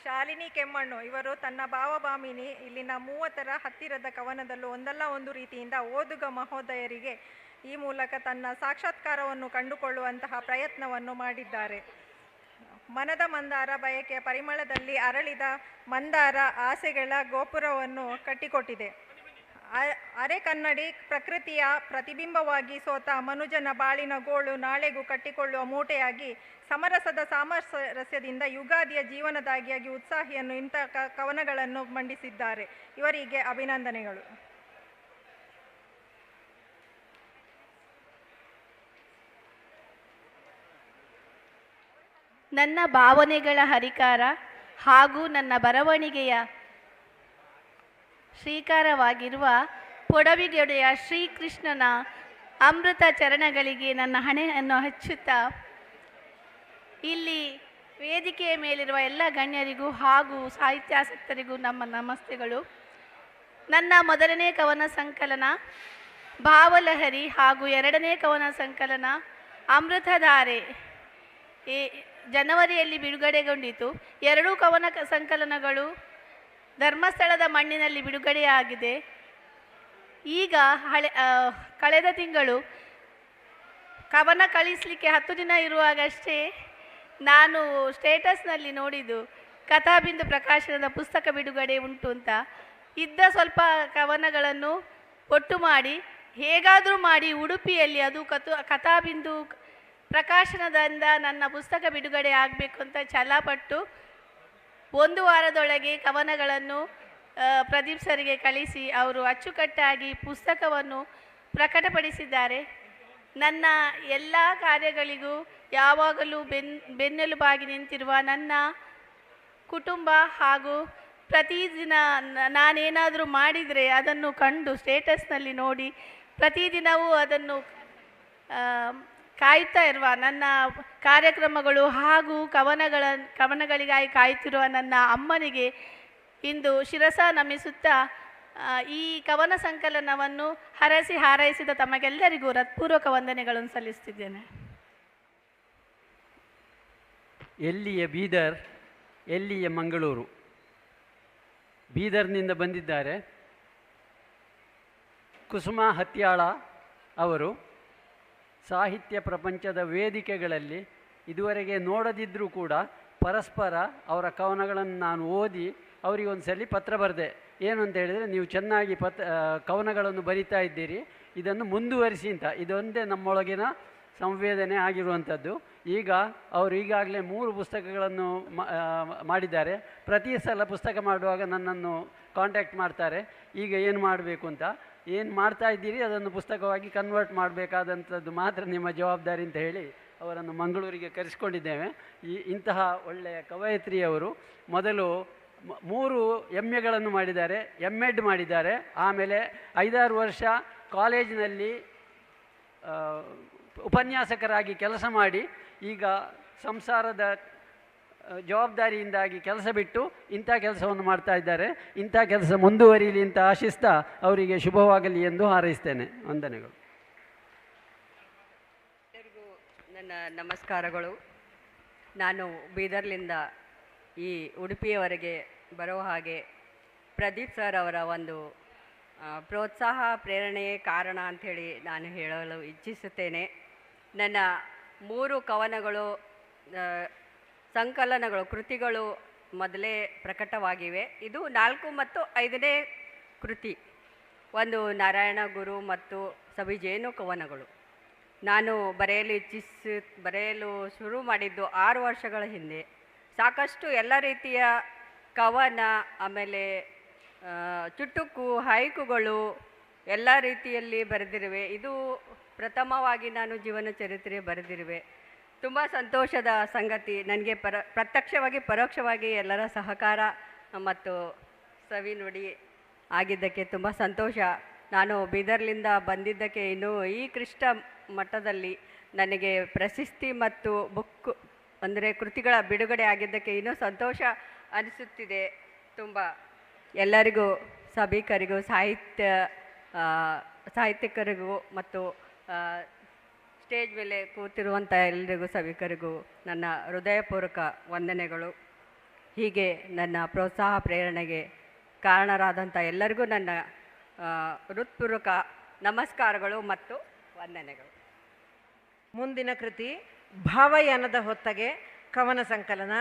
ಶಾಲಿನಿ ಕೆಮ್ಮಣ್ಣು ಇವರು ತನ್ನ ಭಾವಭಾಮಿನಿ ಇಲ್ಲಿನ 30ರ ಹತ್ತಿರದ ಕವನದಲ್ಲೂ ಒಂದಲ್ಲ ಒಂದು ರೀತಿಯಿಂದ ಓದುಗ ಮಹೋದಯರಿಗೆ ಈ ಮೂಲಕ ತನ್ನ ಸಾಕ್ಷಾತ್ಕಾರವನ್ನು ಕಂಡುಕೊಳ್ಳುವಂತಹ ಪ್ರಯತ್ನವನ್ನು ಮಾಡಿದ್ದಾರೆ. ಮನದ ಮಂದಾರ ಬಯಕೆಯ ಪರಿಮಳದಲ್ಲಿ ಅರಳಿದ ಮಂದಾರ ಆಸೆಗಳ ಗೋಪುರವನ್ನು ಕಟ್ಟಿಕೊಟ್ಟಿದೆ. ಅರೆಕನ್ನಡಿ ಪ್ರಕೃತಿಯ ಪ್ರತಿಬಿಂಬವಾಗಿ ಸೋತ ಮನುಜನ ಬಾಳಿನ ಗೋಳು ನಾಳೆಗೂ ಕಟ್ಟಿಕೊಳ್ಳುವ ಮೂಟೆಯಾಗಿ ಸಮರಸದ ಸಾಮರಸ್ಯದಿಂದ ಯುಗಾದಿಯ ಜೀವನದಾಗಿಯಾಗಿ ಉತ್ಸಾಹಿಯನ್ನು ಇಂಥ ಕವನಗಳನ್ನು ಮಂಡಿಸಿದ್ದಾರೆ. ಇವರಿಗೆ ಅಭಿನಂದನೆಗಳು.
ನನ್ನ ಭಾವನೆಗಳ ಹರಿಕಾರ ಹಾಗೂ ನನ್ನ ಬರವಣಿಗೆಯ ಶ್ರೀಕಾರವಾಗಿರುವ ಪೊಡವಿಗೆಡೆಯ ಶ್ರೀಕೃಷ್ಣನ ಅಮೃತ ಚರಣಗಳಿಗೆ ನನ್ನ ಹಣೆಯನ್ನು ಹಚ್ಚುತ್ತಾ ಇಲ್ಲಿ ವೇದಿಕೆಯ ಮೇಲಿರುವ ಎಲ್ಲ ಗಣ್ಯರಿಗೂ ಹಾಗೂ ಸಾಹಿತ್ಯಾಸಕ್ತರಿಗೂ ನಮ್ಮ ನಮಸ್ತೆಗಳು. ನನ್ನ ಮೊದಲನೇ ಕವನ ಸಂಕಲನ ಭಾವಲಹರಿ ಹಾಗೂ 2ನೇ ಕವನ ಸಂಕಲನ ಅಮೃತಧಾರೆ ಜನವರಿಯಲ್ಲಿ ಬಿಡುಗಡೆಗೊಂಡಿತು. 2 ಕವನ ಸಂಕಲನಗಳು ಧರ್ಮಸ್ಥಳದ ಮಣ್ಣಿನಲ್ಲಿ ಬಿಡುಗಡೆಯಾಗಿದೆ. ಈಗ ಕಳೆದ ತಿಂಗಳು ಕವನ ಕಳಿಸಲಿಕ್ಕೆ 10 ದಿನ ಇರುವಾಗಷ್ಟೇ ನಾನು ಸ್ಟೇಟಸ್ನಲ್ಲಿ ನೋಡಿದ್ದು ಕಥಾಬಿಂದು ಪ್ರಕಾಶನದ ಪುಸ್ತಕ ಬಿಡುಗಡೆ ಉಂಟು ಅಂತ. ಇದ್ದ ಸ್ವಲ್ಪ ಕವನಗಳನ್ನು ಒಟ್ಟು ಮಾಡಿ ಹೇಗಾದರೂ ಮಾಡಿ ಉಡುಪಿಯಲ್ಲಿ ಅದು ಕಥಾಬಿಂದು ಪ್ರಕಾಶನದಿಂದ ನನ್ನ ಪುಸ್ತಕ ಬಿಡುಗಡೆ ಆಗಬೇಕು ಅಂತ ಛಲಪಟ್ಟು 1 ವಾರದೊಳಗೆ ಕವನಗಳನ್ನು ಪ್ರದೀಪ್ ಸರಿಗೆ ಕಳಿಸಿ ಅವರು ಅಚ್ಚುಕಟ್ಟಾಗಿ ಪುಸ್ತಕವನ್ನು ಪ್ರಕಟಪಡಿಸಿದ್ದಾರೆ. ನನ್ನ ಎಲ್ಲ ಕಾರ್ಯಗಳಿಗೂ ಯಾವಾಗಲೂ ಬೆನ್ನೆಲುಬಾಗಿ ನಿಂತಿರುವ ನನ್ನ ಕುಟುಂಬ ಹಾಗೂ ಪ್ರತಿದಿನ ನಾನೇನಾದರೂ ಮಾಡಿದರೆ ಅದನ್ನು ಕಂಡು ಸ್ಟೇಟಸ್ನಲ್ಲಿ ನೋಡಿ ಪ್ರತಿದಿನವೂ ಅದನ್ನು ಕಾಯ್ತಾ ಇರುವ ನನ್ನ ಕಾರ್ಯಕ್ರಮಗಳು ಹಾಗೂ ಕವನಗಳಿಗಾಗಿ ಕಾಯ್ತಿರುವ ನನ್ನ ಅಮ್ಮನಿಗೆ ಇಂದು ಶಿರಸ ನಮಿಸುತ್ತಾ ಈ ಕವನ ಸಂಕಲನವನ್ನು ಹರಸಿ ಹಾರೈಸಿದ ತಮಗೆಲ್ಲರಿಗೂ ಹೃತ್ಪೂರ್ವಕ ವಂದನೆಗಳನ್ನು ಸಲ್ಲಿಸುತ್ತಿದ್ದೇನೆ.
ಎಲ್ಲಿಯ ಬೀದರ್, ಎಲ್ಲಿಯ ಮಂಗಳೂರು. ಬೀದರ್ನಿಂದ ಬಂದಿದ್ದಾರೆ ಕುಸುಮ ಹತ್ಯಾಳ ಅವರು. ಸಾಹಿತ್ಯ ಪ್ರಪಂಚದ ವೇದಿಕೆಗಳಲ್ಲಿ ಇದುವರೆಗೆ ನೋಡದಿದ್ದರೂ ಕೂಡ ಪರಸ್ಪರ ಅವರ ಕವನಗಳನ್ನು ನಾನು ಓದಿ ಅವರಿಗೆ ಒಂದು ಸಲ ಪತ್ರ ಬರೆದೆ. ಏನು ಅಂತ ಹೇಳಿದರೆ, ನೀವು ಚೆನ್ನಾಗಿ ಕವನಗಳನ್ನು ಬರಿತಾ ಇದ್ದೀರಿ, ಇದನ್ನು ಮುಂದುವರಿಸಿ ಅಂತ. ಇದೊಂದೇ ನಮ್ಮೊಳಗಿನ ಸಂವೇದನೆ ಆಗಿರುವಂಥದ್ದು. ಈಗ ಅವರು ಈಗಾಗಲೇ 3 ಪುಸ್ತಕಗಳನ್ನು ಮಾಡಿದ್ದಾರೆ. ಪ್ರತಿ ಸಲ ಪುಸ್ತಕ ಮಾಡುವಾಗ ನನ್ನನ್ನು ಕಾಂಟ್ಯಾಕ್ಟ್ ಮಾಡ್ತಾರೆ, ಈಗ ಏನು ಮಾಡಬೇಕು ಅಂತ. ಏನು ಮಾಡ್ತಾ ಇದ್ದೀರಿ ಅದನ್ನು ಪುಸ್ತಕವಾಗಿ ಕನ್ವರ್ಟ್ ಮಾಡಬೇಕಾದಂಥದ್ದು ಮಾತ್ರ ನಿಮ್ಮ ಜವಾಬ್ದಾರಿ ಅಂತ ಹೇಳಿ ಅವರನ್ನು ಮಂಗಳೂರಿಗೆ ಕರೆಸಿಕೊಂಡಿದ್ದೇವೆ. ಇಂತಹ ಒಳ್ಳೆಯ ಕವಯತ್ರಿಯವರು ಮೊದಲು 3 MAಗಳನ್ನು ಮಾಡಿದ್ದಾರೆ, MEd ಮಾಡಿದ್ದಾರೆ. ಆಮೇಲೆ 5-6 ವರ್ಷ ಕಾಲೇಜಿನಲ್ಲಿ ಉಪನ್ಯಾಸಕರಾಗಿ ಕೆಲಸ ಮಾಡಿ ಈಗ ಸಂಸಾರದ ಜವಾಬ್ದಾರಿಯಿಂದಾಗಿ ಕೆಲಸ ಬಿಟ್ಟು ಇಂಥ ಕೆಲಸವನ್ನು ಮಾಡ್ತಾ ಇದ್ದಾರೆ. ಇಂಥ ಕೆಲಸ ಮುಂದುವರಿಯಲಿ ಅಂತ ಆಶಿಸ್ತಾ ಅವರಿಗೆ ಶುಭವಾಗಲಿ ಎಂದು ಹಾರೈಸ್ತೇನೆ. ವಂದನೆಗಳು.
ಎಲ್ಲರಿಗೂ ನನ್ನ ನಮಸ್ಕಾರಗಳು. ನಾನು ಬೀದರ್ಲಿಂದ ಈ ಉಡುಪಿಯವರೆಗೆ ಬರೋ ಹಾಗೆ ಪ್ರದೀಪ್ ಸರ್ ಅವರ ಒಂದು ಪ್ರೋತ್ಸಾಹ, ಪ್ರೇರಣೆಯೇ ಕಾರಣ ಅಂಥೇಳಿ ನಾನು ಹೇಳಲು ಇಚ್ಛಿಸುತ್ತೇನೆ. ನನ್ನ 3 ಕವನಗಳು, ಸಂಕಲನಗಳು, ಕೃತಿಗಳು ಮೊದಲೇ ಪ್ರಕಟವಾಗಿವೆ. ಇದು 4 ಮತ್ತು 5ನೇ ಕೃತಿ. ಒಂದು ನಾರಾಯಣ ಗುರು ಮತ್ತು ಸವಿಜೇನು ಕವನಗಳು. ನಾನು ಬರೆಯಲು ಶುರು ಮಾಡಿದ್ದು 6 ವರ್ಷಗಳ ಹಿಂದೆ. ಸಾಕಷ್ಟು ಎಲ್ಲ ರೀತಿಯ ಕವನ, ಆಮೇಲೆ ಚುಟುಕು, ಹೈಕುಗಳು ಎಲ್ಲ ರೀತಿಯಲ್ಲಿ ಬರೆದಿರುವೆ. ಇದು ಪ್ರಥಮವಾಗಿ ನಾನು ಜೀವನ ಚರಿತ್ರೆ ಬರೆದಿರುವೆ. ತುಂಬ ಸಂತೋಷದ ಸಂಗತಿ. ನನಗೆ ಪ್ರತ್ಯಕ್ಷವಾಗಿ ಪರೋಕ್ಷವಾಗಿ ಎಲ್ಲರ ಸಹಕಾರ ಮತ್ತು ಸವಿ ನುಡಿ ಆಗಿದ್ದಕ್ಕೆ ತುಂಬ ಸಂತೋಷ. ನಾನು ಬೀದರ್ಲಿಂದ ಬಂದಿದ್ದಕ್ಕೆ ಇನ್ನೂ ಈ ಕ್ಲಿಷ್ಟ ಮಟ್ಟದಲ್ಲಿ ನನಗೆ ಪ್ರಶಸ್ತಿ ಮತ್ತು ಬುಕ್ ಅಂದರೆ ಕೃತಿಗಳ ಬಿಡುಗಡೆ ಆಗಿದ್ದಕ್ಕೆ ಇನ್ನೂ ಸಂತೋಷ ಅನಿಸುತ್ತಿದೆ. ತುಂಬ ಎಲ್ಲರಿಗೂ, ಸಭಿಕರಿಗೂ, ಸಾಹಿತ್ಯಿಕರಿಗೂ ಮತ್ತು ಸ್ಟೇಜ್ ಮೇಲೆ ಕೂತಿರುವಂಥ ಎಲ್ಲರಿಗೂ, ಸಭಿಕರಿಗೂ ನನ್ನ ಹೃದಯಪೂರ್ವಕ ವಂದನೆಗಳು. ಹೀಗೆ ನನ್ನ ಪ್ರೋತ್ಸಾಹ, ಪ್ರೇರಣೆಗೆ ಕಾರಣರಾದಂಥ ಎಲ್ಲರಿಗೂ ನನ್ನ ಹೃತ್ಪೂರ್ವಕ ನಮಸ್ಕಾರಗಳು ಮತ್ತು ವಂದನೆಗಳು.
ಮುಂದಿನ ಕೃತಿ ಭಾವಯಾನದ ಹೊತ್ತಗೆ ಕವನ ಸಂಕಲನ,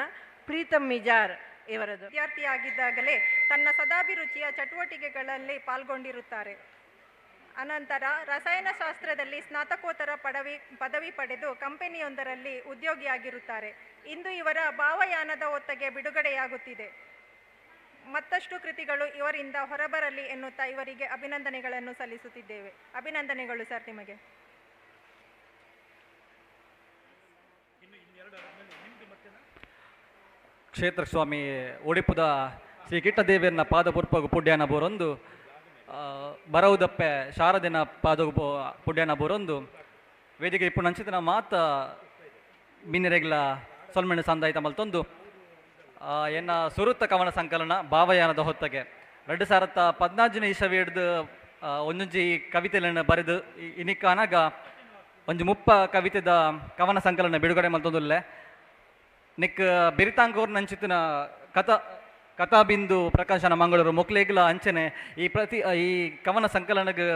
ಪ್ರೀತಮ್ ಮಿಜಾರ್ ಇವರದು.
ವಿದ್ಯಾರ್ಥಿಯಾಗಿದ್ದಾಗಲೇ ತನ್ನ ಸದಾಭಿರುಚಿಯ ಚಟುವಟಿಕೆಗಳಲ್ಲಿ ಪಾಲ್ಗೊಂಡಿರುತ್ತಾರೆ. ಅನಂತರ ರಸಾಯನಶಾಸ್ತ್ರದಲ್ಲಿ ಸ್ನಾತಕೋತ್ತರ ಪದವಿ ಪಡೆದು ಕಂಪನಿಯೊಂದರಲ್ಲಿ ಉದ್ಯೋಗಿಯಾಗಿರುತ್ತಾರೆ. ಇಂದು ಇವರ ಭಾವಯಾನದ ಹೊತ್ತಗೆ ಬಿಡುಗಡೆಯಾಗುತ್ತಿದೆ. ಮತ್ತಷ್ಟು ಕೃತಿಗಳು ಇವರಿಂದ ಹೊರಬರಲಿ ಎನ್ನುತ್ತಾ ಇವರಿಗೆ ಅಭಿನಂದನೆಗಳನ್ನು ಸಲ್ಲಿಸುತ್ತಿದ್ದೇವೆ. ಅಭಿನಂದನೆಗಳು ಸರ್ ನಿಮಗೆ.
ಕ್ಷೇತ್ರ ಸ್ವಾಮಿ ಒಡಿಪುದ ಶ್ರೀ ಕಿಟ್ಟದೇವಿಯನ್ನ ಪಾದಪುರ್ಪಗು ಪುಡ್ಯಾನ ಬೋರೊಂದು ಬರವುದಪ್ಪೆ ಶಾರದಿನ ಪಾದಗು ಪುಡ್ಯಾನ ಬೋರೊಂದು ವೇದಿಕೆ ಇಪ್ಪು ನಂಚಿತನ ಮಾತ ಬಿನ್ನಿರೆಗ್ಲ ಸೊಲ್ಮೆಣ್ಣು ಸಂದಾಯಿತ ಮಲ್ತೊಂದು ಎನ್ನ ಸುರುತ್ತ ಕವನ ಸಂಕಲನ ಭಾವಯಾನದ ಹೊತ್ತಗೆ 2014 ಇಸವಿ ಹಿಡ್ದು ಒಂದೊಂಜಿ ಕವಿತೆಗಳನ್ನು ಬರೆದು ಇನಿಕ್ಕಾನಾಗ ಒಂದು 30 ಕವಿತೆದ ಕವನ ಸಂಕಲನ ಬಿಡುಗಡೆ ಮಲ್ತೊಂದುಲ್ಲೆ ನಿಕ್ ಬೆರಿತಾಂಗೂರ್ ನಂಚಿತ್ತಿನ ಕಥಾಬಿಂದು ಪ್ರಕಾಶನ ಮಂಗಳೂರು ಮೊಕ್ಲೇಗ್ಲ ಅಂಚನೆ ಈ ಕವನ ಸಂಕಲನಗೆ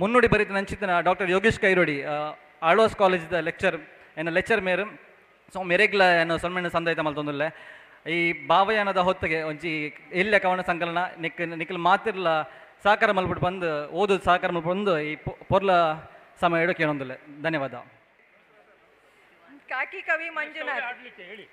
ಮುನ್ನುಡಿ ಬರೀತ ನಂಚಿತ್ತಿನ ಡಾಕ್ಟರ್ ಯೋಗೇಶ್ ಕೈರೋಡಿ ಆಳ್ವಾಸ್ ಕಾಲೇಜ್ದ ಲೆಕ್ಚರ್ ಮೇರು ಸೊ ಮೆರೆಗ್ಲ ಏನು ಸೊಲ್ಮೆಣ್ಣು ಸಂದಾಯಿತ ಮಲ್ತೊಂದುಲ್ಲೆ ಈ ಭಾವಯಾನದ ಹೊತ್ತಿಗೆ ಒಂಚಿ ಎಲ್ಲ ಕವನ ಸಂಕಲನ ನಿಖಲ್ ಮಾತಿರ್ಲ ಸಹಕಾರ ಮಲ್ಬಿಟ್ಟು ಬಂದು ಓದೋದು ಸಹಕಾರ ಮಲ್ಬಿಟ್ಟು ಬಂದು ಈ ಪೊರ್ಲ ಸಮಯ ಇಡೋಕೆ ಏನೊಂದಿಲ್ಲ. ಧನ್ಯವಾದ.
ಕಾಕಿ ಕವಿ ಮಂಜುನಾಥ್.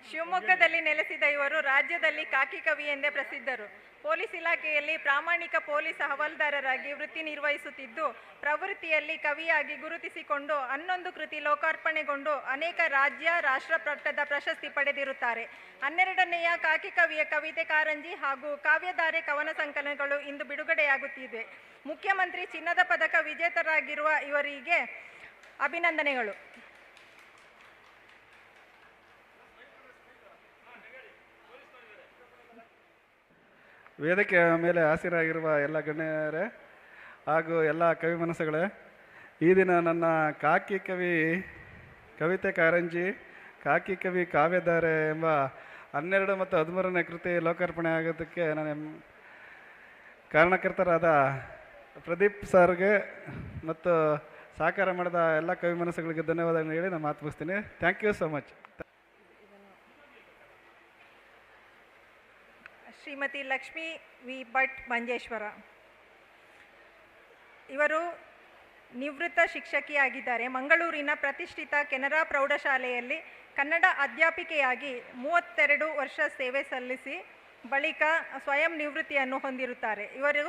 ಶಿವಮೊಗ್ಗದಲ್ಲಿ ನೆಲೆಸಿದ ಇವರು ರಾಜ್ಯದಲ್ಲಿ ಕಾಕಿ ಕವಿ ಎಂದೇ ಪ್ರಸಿದ್ಧರು. ಪೊಲೀಸ್ ಇಲಾಖೆಯಲ್ಲಿ ಪ್ರಾಮಾಣಿಕ ಪೊಲೀಸ್ ಹವಾಲ್ದಾರರಾಗಿ ವೃತ್ತಿ ನಿರ್ವಹಿಸುತ್ತಿದ್ದು, ಪ್ರವೃತ್ತಿಯಲ್ಲಿ ಕವಿಯಾಗಿ ಗುರುತಿಸಿಕೊಂಡು 11 ಕೃತಿ ಲೋಕಾರ್ಪಣೆಗೊಂಡು ಅನೇಕ ರಾಜ್ಯ, ರಾಷ್ಟ್ರ ಮಟ್ಟದ ಪ್ರಶಸ್ತಿ ಪಡೆದಿರುತ್ತಾರೆ. 12ನೆಯ ಕಾಕಿ ಕವಿಯ ಕವಿತೆ ಕಾರಂಜಿ ಹಾಗೂ ಕಾವ್ಯಧಾರೆ ಕವನ ಸಂಕಲನಗಳು ಇಂದು ಬಿಡುಗಡೆಯಾಗುತ್ತಿವೆ. ಮುಖ್ಯಮಂತ್ರಿ ಚಿನ್ನದ ಪದಕ ವಿಜೇತರಾಗಿರುವ ಇವರಿಗೆ ಅಭಿನಂದನೆಗಳು.
ವೇದಿಕೆಯ ಮೇಲೆ ಹಾಸಿರಾಗಿರುವ ಎಲ್ಲ ಗಣ್ಯರೇ ಹಾಗೂ ಎಲ್ಲ ಕವಿ ಮನಸ್ಸುಗಳೇ, ಈ ದಿನ ನನ್ನ ಕಾಕಿ ಕವಿ ಕವಿತೆ ಕಾರಂಜಿ ಕಾಕಿ ಕವಿ ಕಾವ್ಯಧಾರೆ ಎಂಬ 12 ಮತ್ತು 13ನೇ ಕೃತಿ ಲೋಕಾರ್ಪಣೆ ಆಗೋದಕ್ಕೆ ಕಾರಣಕರ್ತರಾದ ಪ್ರದೀಪ್ ಸರ್ಗೆ ಮತ್ತು ಸಹಕಾರ ಮಾಡಿದ ಎಲ್ಲ ಕವಿ ಮನಸ್ಸುಗಳಿಗೆ ಧನ್ಯವಾದಗಳನ್ನು ಹೇಳಿ ನಾನು ಮಾತು ಮುಗಿಸ್ತೀನಿ. Thank you so much.
Shrimati Lakshmi V Bhat Manjeshwar ಇವರು ನಿವೃತ್ತ ಶಿಕ್ಷಕಿಯಾಗಿದ್ದಾರೆ. ಮಂಗಳೂರಿನ ಪ್ರತಿಷ್ಠಿತ ಕೆನರಾ ಪ್ರೌಢಶಾಲೆಯಲ್ಲಿ ಕನ್ನಡ ಅಧ್ಯಾಪಿಕೆಯಾಗಿ 32 ವರ್ಷ ಸೇವೆ ಸಲ್ಲಿಸಿ ಬಳಿಕ ಸ್ವಯಂ ನಿವೃತ್ತಿಯನ್ನು ಹೊಂದಿರುತ್ತಾರೆ. ಇವರು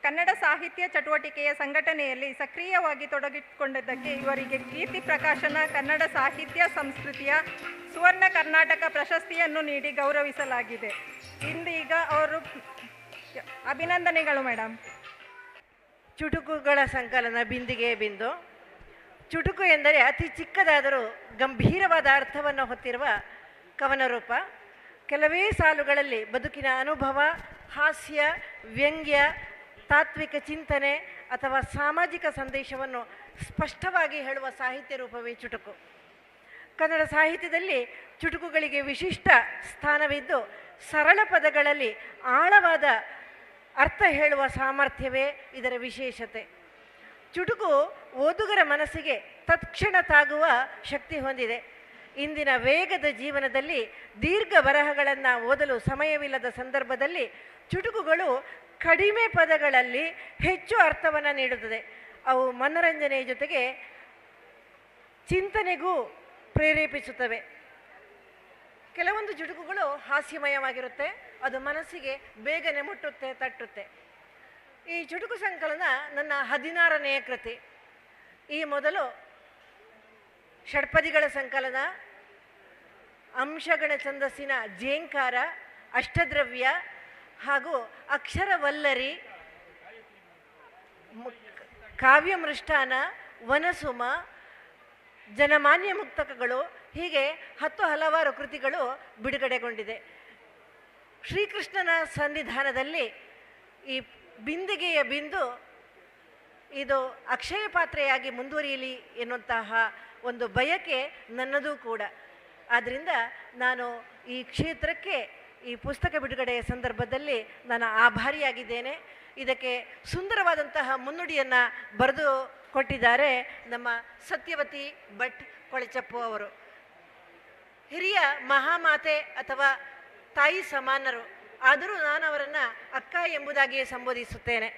ಕನ್ನಡ ಸಾಹಿತ್ಯ ಚಟುವಟಿಕೆಯ ಸಂಘಟನೆಯಲ್ಲಿ ಸಕ್ರಿಯವಾಗಿ ತೊಡಗಿಸಿಕೊಂಡಿದ್ದಕ್ಕೆ ಇವರಿಗೆ ಕೀರ್ತಿ ಪ್ರಕಾಶನ ಕನ್ನಡ ಸಾಹಿತ್ಯ ಸಂಸ್ಕೃತಿಯ ಸುವರ್ಣ ಕರ್ನಾಟಕ ಪ್ರಶಸ್ತಿಯನ್ನು ನೀಡಿ ಗೌರವಿಸಲಾಗಿದೆ. ಇಂದೀಗ ಅವರು ಅಭಿನಂದನೆಗಳು ಮೇಡಮ್.
ಚುಟುಕುಗಳ ಸಂಕಲನ ಬಿಂದಿಗೆ ಬಿಂದು. ಚುಟುಕು ಎಂದರೆ ಅತಿ ಚಿಕ್ಕದಾದರೂ ಗಂಭೀರವಾದ ಅರ್ಥವನ್ನು ಹೊತ್ತಿರುವ ಕವನ ರೂಪ. ಕೆಲವೇ ಸಾಲುಗಳಲ್ಲಿ ಬದುಕಿನ ಅನುಭವ, ಹಾಸ್ಯ, ವ್ಯಂಗ್ಯ, ತಾತ್ವಿಕ ಚಿಂತನೆ ಅಥವಾ ಸಾಮಾಜಿಕ ಸಂದೇಶವನ್ನು ಸ್ಪಷ್ಟವಾಗಿ ಹೇಳುವ ಸಾಹಿತ್ಯ ರೂಪವೇ ಚುಟುಕು. ಕನ್ನಡ ಸಾಹಿತ್ಯದಲ್ಲಿ ಚುಟುಕುಗಳಿಗೆ ವಿಶಿಷ್ಟ ಸ್ಥಾನವಿದ್ದು ಸರಳ ಪದಗಳಲ್ಲಿ ಆಳವಾದ ಅರ್ಥ ಹೇಳುವ ಸಾಮರ್ಥ್ಯವೇ ಇದರ ವಿಶೇಷತೆ. ಚುಟುಕು ಓದುಗರ ಮನಸ್ಸಿಗೆ ತತ್ಕ್ಷಣ ತಾಗುವ ಶಕ್ತಿ ಹೊಂದಿದೆ. ಇಂದಿನ ವೇಗದ ಜೀವನದಲ್ಲಿ ದೀರ್ಘ ಬರಹಗಳನ್ನು ಓದಲು ಸಮಯವಿಲ್ಲದ ಸಂದರ್ಭದಲ್ಲಿ ಚುಟುಕುಗಳು ಕಡಿಮೆ ಪದಗಳಲ್ಲಿ ಹೆಚ್ಚು ಅರ್ಥವನ್ನು ನೀಡುತ್ತದೆ. ಅವು ಮನರಂಜನೆಯ ಜೊತೆಗೆ ಚಿಂತನೆಗೂ ಪ್ರೇರೇಪಿಸುತ್ತವೆ. ಕೆಲವೊಂದು ಚುಟುಕುಗಳು ಹಾಸ್ಯಮಯವಾಗಿರುತ್ತೆ, ಅದು ಮನಸ್ಸಿಗೆ ಬೇಗನೆ ಮುಟ್ಟುತ್ತೆ, ತಟ್ಟುತ್ತೆ. ಈ ಚುಟುಕು ಸಂಕಲನ ನನ್ನ 16ನೇ ಕೃತಿ. ಈ ಮೊದಲು ಷಡ್ಪದಿಗಳ ಸಂಕಲನ, ಅಂಶಗಣ ಛಂದಸ್ಸಿನ ಜೇಂಕಾರ, ಅಷ್ಟದ್ರವ್ಯ ಹಾಗೂ ಅಕ್ಷರವಲ್ಲರಿ, ಕಾವ್ಯಮೃಷ್ಟಾನ, ವನಸುಮ, ಜನಮಾನ್ಯ ಮುಕ್ತಕಗಳು ಹೀಗೆ ಹಲವಾರು ಕೃತಿಗಳು ಬಿಡುಗಡೆಗೊಂಡಿದೆ. ಶ್ರೀಕೃಷ್ಣನ ಸನ್ನಿಧಾನದಲ್ಲಿ ಈ ಬಿಂದಿಗೆಯ ಬಿಂದು ಇದು ಅಕ್ಷಯ ಪಾತ್ರೆಯಾಗಿ ಮುಂದುವರಿಯಲಿ ಎನ್ನುವಂತಹ ಒಂದು ಬಯಕೆ ನನ್ನದೂ ಕೂಡ. ಆದ್ದರಿಂದ ನಾನು ಈ ಕ್ಷೇತ್ರಕ್ಕೆ ಈ ಪುಸ್ತಕ ಬಿಡುಗಡೆಯ ಸಂದರ್ಭದಲ್ಲಿ ನಾನು ಆಭಾರಿಯಾಗಿದ್ದೇನೆ. ಇದಕ್ಕೆ ಸುಂದರವಾದಂತಹ ಮುನ್ನುಡಿಯನ್ನು ಬರೆದು ಕೊಟ್ಟಿದ್ದಾರೆ ನಮ್ಮ ಸತ್ಯವತಿ ಭಟ್ ಕೊಳಚಪ್ಪು ಅವರು. ಹಿರಿಯ ಮಹಾಮಾತೆ ಅಥವಾ ತಾಯಿ ಸಮಾನರು, ಆದರೂ ನಾನು ಅವರನ್ನು ಅಕ್ಕ ಎಂಬುದಾಗಿಯೇ ಸಂಬೋಧಿಸುತ್ತೇನೆ.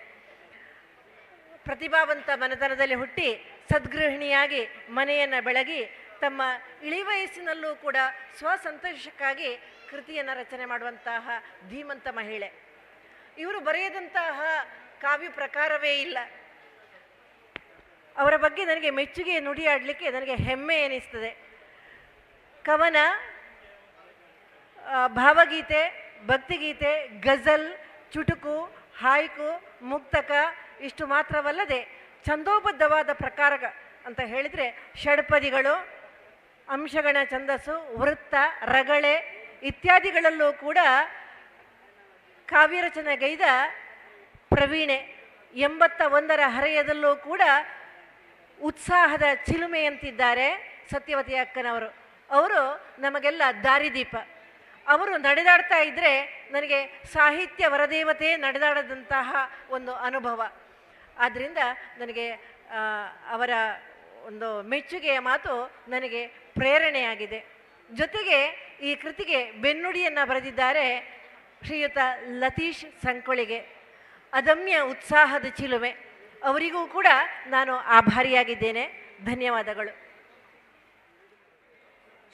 ಪ್ರತಿಭಾವಂತ ಮನೆತನದಲ್ಲಿ ಹುಟ್ಟಿ ಸದ್ಗೃಹಿಣಿಯಾಗಿ ಮನೆಯನ್ನು ಬೆಳಗಿ ತಮ್ಮ ಇಳಿವಯಸ್ಸಿನಲ್ಲೂ ಕೂಡ ಸ್ವಸಂತೋಷಕ್ಕಾಗಿ ಕೃತಿಯನ್ನು ರಚನೆ ಮಾಡುವಂತಹ ಧೀಮಂತ ಮಹಿಳೆ. ಇವರು ಬರೆಯದಂತಹ ಕಾವ್ಯ ಪ್ರಕಾರವೇ ಇಲ್ಲ. ಅವರ ಬಗ್ಗೆ ನನಗೆ ಮೆಚ್ಚುಗೆ ನುಡಿಯಾಡಲಿಕ್ಕೆ ನನಗೆ ಹೆಮ್ಮೆ ಎನಿಸ್ತದೆ. ಕವನ, ಭಾವಗೀತೆ, ಭಕ್ತಿಗೀತೆ, ಗಜಲ್, ಚುಟುಕು, ಹಾಯ್ಕು, ಮುಕ್ತಕ ಇಷ್ಟು ಮಾತ್ರವಲ್ಲದೆ ಛಂದೋಬದ್ಧವಾದ ಪ್ರಕಾರ ಅಂತ ಹೇಳಿದರೆ ಷಡ್ಪದಿಗಳು, ಅಂಶಗಣ ಛಂದಸ್ಸು, ವೃತ್ತ, ರಗಳೆ ಇತ್ಯಾದಿಗಳಲ್ಲೂ ಕೂಡ ಕಾವ್ಯರಚನೆಗೈದ ಪ್ರವೀಣೆ. 81ರ ಹರೆಯದಲ್ಲೂ ಕೂಡ ಉತ್ಸಾಹದ ಚಿಲುಮೆಯಂತಿದ್ದಾರೆ ಸತ್ಯವತಿ ಅಕ್ಕನವರು. ಅವರು ನಮಗೆಲ್ಲ ದಾರಿದೀಪ. ಅವರು ನಡೆದಾಡ್ತಾ ಇದ್ದರೆ ನನಗೆ ಸಾಹಿತ್ಯ ವರದೇವತೆ ನಡೆದಾಡದಂತಹ ಒಂದು ಅನುಭವ. ಆದ್ದರಿಂದ ನನಗೆ ಅವರ ಒಂದು ಮೆಚ್ಚುಗೆಯ ಮಾತು ನನಗೆ ಪ್ರೇರಣೆಯಾಗಿದೆ. ಜೊತೆಗೆ ಈ ಕೃತಿಗೆ ಬೆನ್ನುಡಿಯನ್ನು ಬರೆದಿದ್ದಾರೆ ಶ್ರೀಯುತ ಲತೀಶ್ ಸಂಕೊಳಿಗೆ. ಅದಮ್ಯ ಉತ್ಸಾಹದ ಚಿಲುಮೆ. ಅವರಿಗೂ ಕೂಡ ನಾನು ಆಭಾರಿಯಾಗಿದ್ದೇನೆ. ಧನ್ಯವಾದಗಳು.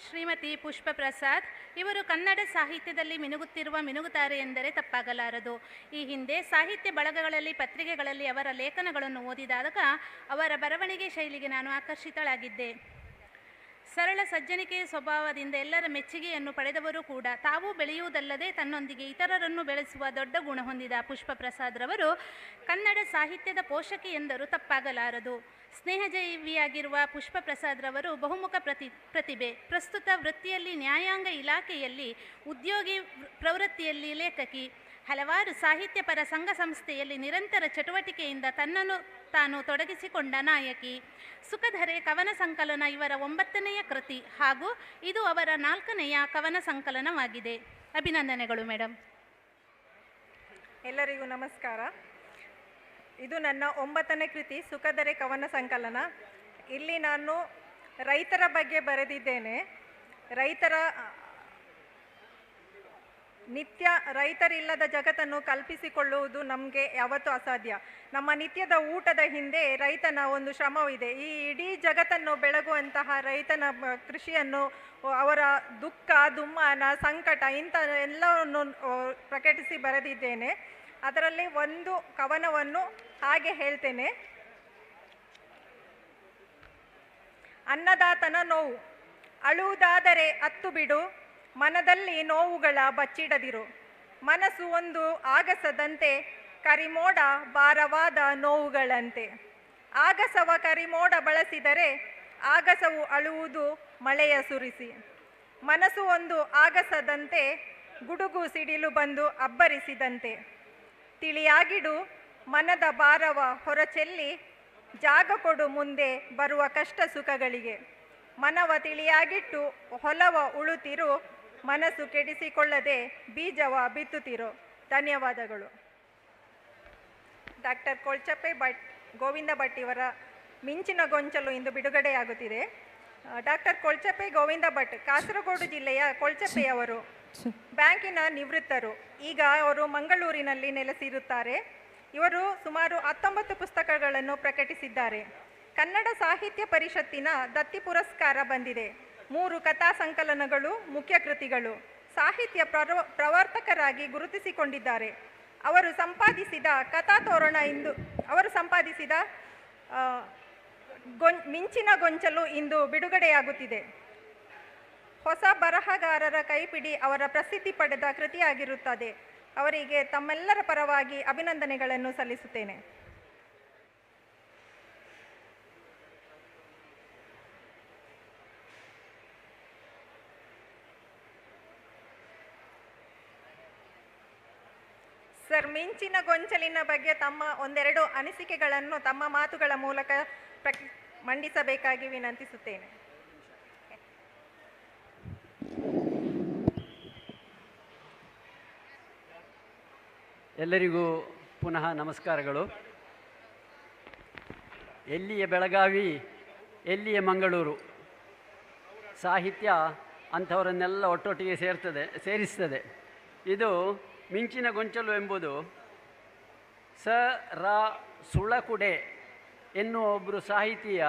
ಶ್ರೀಮತಿ ಪುಷ್ಪ ಪ್ರಸಾದ್ ಇವರು ಕನ್ನಡ ಸಾಹಿತ್ಯದಲ್ಲಿ ಮಿನುಗುತ್ತಿರುವ ಮಿನುಗುತಾರೆ ಎಂದರೆ ತಪ್ಪಾಗಲಾರದು. ಈ ಹಿಂದೆ ಸಾಹಿತ್ಯ ಬಳಗಗಳಲ್ಲಿ, ಪತ್ರಿಕೆಗಳಲ್ಲಿ ಅವರ ಲೇಖನಗಳನ್ನು ಓದಿದಾಗ ಅವರ ಬರವಣಿಗೆ ಶೈಲಿಗೆ ನಾನು ಆಕರ್ಷಿತಳಾಗಿದ್ದೆ. ಸರಳ ಸಜ್ಜನಿಕೆಯ ಸ್ವಭಾವದಿಂದ ಎಲ್ಲರ ಮೆಚ್ಚುಗೆಯನ್ನು ಪಡೆದವರು ಕೂಡ. ತಾವು ಬೆಳೆಯುವುದಲ್ಲದೆ ತನ್ನೊಂದಿಗೆ ಇತರರನ್ನು ಬೆಳೆಸುವ ದೊಡ್ಡ ಗುಣ ಹೊಂದಿದ ಪುಷ್ಪ ಪ್ರಸಾದ್ರವರು ಕನ್ನಡ ಸಾಹಿತ್ಯದ ಪೋಷಕಿ ಎಂದರೂ ತಪ್ಪಾಗಲಾರದು. ಸ್ನೇಹಜೀವಿಯಾಗಿರುವ ಪುಷ್ಪ ಪ್ರಸಾದ್ರವರು ಬಹುಮುಖ ಪ್ರತಿಭೆ. ಪ್ರಸ್ತುತ ವೃತ್ತಿಯಲ್ಲಿ ನ್ಯಾಯಾಂಗ ಇಲಾಖೆಯಲ್ಲಿ ಉದ್ಯೋಗಿ, ಪ್ರವೃತ್ತಿಯಲ್ಲಿ ಲೇಖಕಿ. ಹಲವಾರು ಸಾಹಿತ್ಯಪರ ಸಂಘ ಸಂಸ್ಥೆಯಲ್ಲಿ ನಿರಂತರ ಚಟುವಟಿಕೆಯಿಂದ ತನ್ನನ್ನು ತಾನು ತೊಡಗಿಸಿಕೊಂಡ ನಾಯಕಿ. ಸುಖಧರೆ ಕವನ ಸಂಕಲನ ಇವರ 9ನೆಯ ಕೃತಿ ಹಾಗೂ ಇದು ಅವರ 4ನೆಯ ಕವನ ಸಂಕಲನವಾಗಿದೆ. ಅಭಿನಂದನೆಗಳು ಮೇಡಮ್.
ಎಲ್ಲರಿಗೂ ನಮಸ್ಕಾರ. ಇದು ನನ್ನ 9ನೇ ಕೃತಿ ಸುಖಧರೆ ಕವನ ಸಂಕಲನ. ಇಲ್ಲಿ ನಾನು ರೈತರ ಬಗ್ಗೆ ಬರೆದಿದ್ದೇನೆ. ರೈತರಿಲ್ಲದ ಜಗತ್ತನ್ನು ಕಲ್ಪಿಸಿಕೊಳ್ಳುವುದು ನಮಗೆ ಯಾವತ್ತೂ ಅಸಾಧ್ಯ. ನಮ್ಮ ನಿತ್ಯದ ಊಟದ ಹಿಂದೆ ರೈತನ ಒಂದು ಶ್ರಮವಿದೆ. ಈ ಇಡೀ ಜಗತ್ತನ್ನು ಬೆಳಗುವಂತಹ ರೈತನ ಕೃಷಿಯನ್ನು, ಅವರ ದುಃಖ, ದುಮ್ಮಾನ, ಸಂಕಟ ಇಂಥ ಎಲ್ಲವನ್ನು ಪ್ರಕಟಿಸಿ ಬರೆದಿದ್ದೇನೆ. ಅದರಲ್ಲಿ ಒಂದು ಕವನವನ್ನು ಹಾಗೆ ಹೇಳ್ತೇನೆ. ಅನ್ನದಾತನ ನೋವು. ಅಳುವುದಾದರೆ ಅತ್ತು ಬಿಡು, ಮನದಲ್ಲಿ ನೋವುಗಳ ಬಚ್ಚಿಡದಿರು. ಮನಸ್ಸು ಒಂದು ಆಗಸದಂತೆ, ಕರಿಮೋಡ ಭಾರವಾದ ನೋವುಗಳಂತೆ. ಆಗಸವ ಕರಿಮೋಡ ಬಳಸಿದರೆ ಆಗಸವು ಅಳುವುದು ಮಳೆಯ ಸುರಿಸಿ. ಮನಸ್ಸು ಒಂದು ಆಗಸದಂತೆ, ಗುಡುಗು ಸಿಡಿಲು ಬಂದು ಅಬ್ಬರಿಸಿದಂತೆ. ತಿಳಿಯಾಗಿಡು ಮನದ ಭಾರವ ಹೊರಚೆಲ್ಲಿ, ಜಾಗ ಕೊಡು ಮುಂದೆ ಬರುವ ಕಷ್ಟ ಸುಖಗಳಿಗೆ. ಮನವ ತಿಳಿಯಾಗಿಟ್ಟು ಹೊಲವ ಉಳುತ್ತಿರು, ಮನಸ್ಸು ಕೆಡಿಸಿಕೊಳ್ಳದೆ ಬೀಜವ ಬಿತ್ತುತ್ತಿರು. ಧನ್ಯವಾದಗಳು. ಡಾಕ್ಟರ್ ಕೊಳ್ಚಪ್ಪೆ ಗೋವಿಂದ ಭಟ್ ಇವರ ಮಿಂಚಿನ ಗೊಂಚಲು ಇಂದು ಬಿಡುಗಡೆಯಾಗುತ್ತಿದೆ. ಡಾಕ್ಟರ್ ಕೊಳ್ಚಪ್ಪೆ ಗೋವಿಂದ ಭಟ್ ಕಾಸರಗೋಡು ಜಿಲ್ಲೆಯ ಕೊಳ್ಚಪ್ಪೆಯವರು. ಬ್ಯಾಂಕಿನ ನಿವೃತ್ತರು. ಈಗ ಅವರು ಮಂಗಳೂರಿನಲ್ಲಿ ನೆಲೆಸಿರುತ್ತಾರೆ. ಇವರು ಸುಮಾರು 19 ಪುಸ್ತಕಗಳನ್ನು ಪ್ರಕಟಿಸಿದ್ದಾರೆ. ಕನ್ನಡ ಸಾಹಿತ್ಯ ಪರಿಷತ್ತಿನ ದತ್ತಿ ಪುರಸ್ಕಾರ ಬಂದಿದೆ. 3 ಕಥಾ ಸಂಕಲನಗಳು, ಮುಖ್ಯ ಕೃತಿಗಳು. ಸಾಹಿತ್ಯ ಪ್ರವರ್ತಕರಾಗಿ ಗುರುತಿಸಿಕೊಂಡಿದ್ದಾರೆ. ಅವರು ಸಂಪಾದಿಸಿದ ಕಥಾತೋರಣ ಮಿಂಚಿನ ಗೊಂಚಲು ಇಂದು ಬಿಡುಗಡೆಯಾಗುತ್ತಿದೆ. ಹೊಸ ಬರಹಗಾರರ ಕೈಪಿಡಿ ಅವರ ಪ್ರಸಿದ್ಧಿ ಪಡೆದ ಕೃತಿಯಾಗಿರುತ್ತದೆ. ಅವರಿಗೆ ತಮ್ಮೆಲ್ಲರ ಪರವಾಗಿ ಅಭಿನಂದನೆಗಳನ್ನು ಸಲ್ಲಿಸುತ್ತೇನೆ. ಸರ್, ಮಿಂಚಿನ ಗೊಂಚಲಿನ ಬಗ್ಗೆ ತಮ್ಮ ಒಂದೆರಡು ಅನಿಸಿಕೆಗಳನ್ನು ತಮ್ಮ ಮಾತುಗಳ ಮೂಲಕ ಮಂಡಿಸಬೇಕಾಗಿ ವಿನಂತಿಸುತ್ತೇನೆ.
ಎಲ್ಲರಿಗೂ ಪುನಃ ನಮಸ್ಕಾರಗಳು. ಎಲ್ಲಿಯ ಬೆಳಗಾವಿ, ಎಲ್ಲಿಯ ಮಂಗಳೂರು, ಸಾಹಿತ್ಯ ಅಂಥವರನ್ನೆಲ್ಲ ಒಟ್ಟೊಟ್ಟಿಗೆ ಸೇರಿಸ್ತದೆ. ಇದು ಮಿಂಚಿನ ಗೊಂಚಲು ಎಂಬುದು ಸ ರಾ ಸುಳಕುಡೆ ಎನ್ನುವ ಒಬ್ಬರು ಸಾಹಿತಿಯ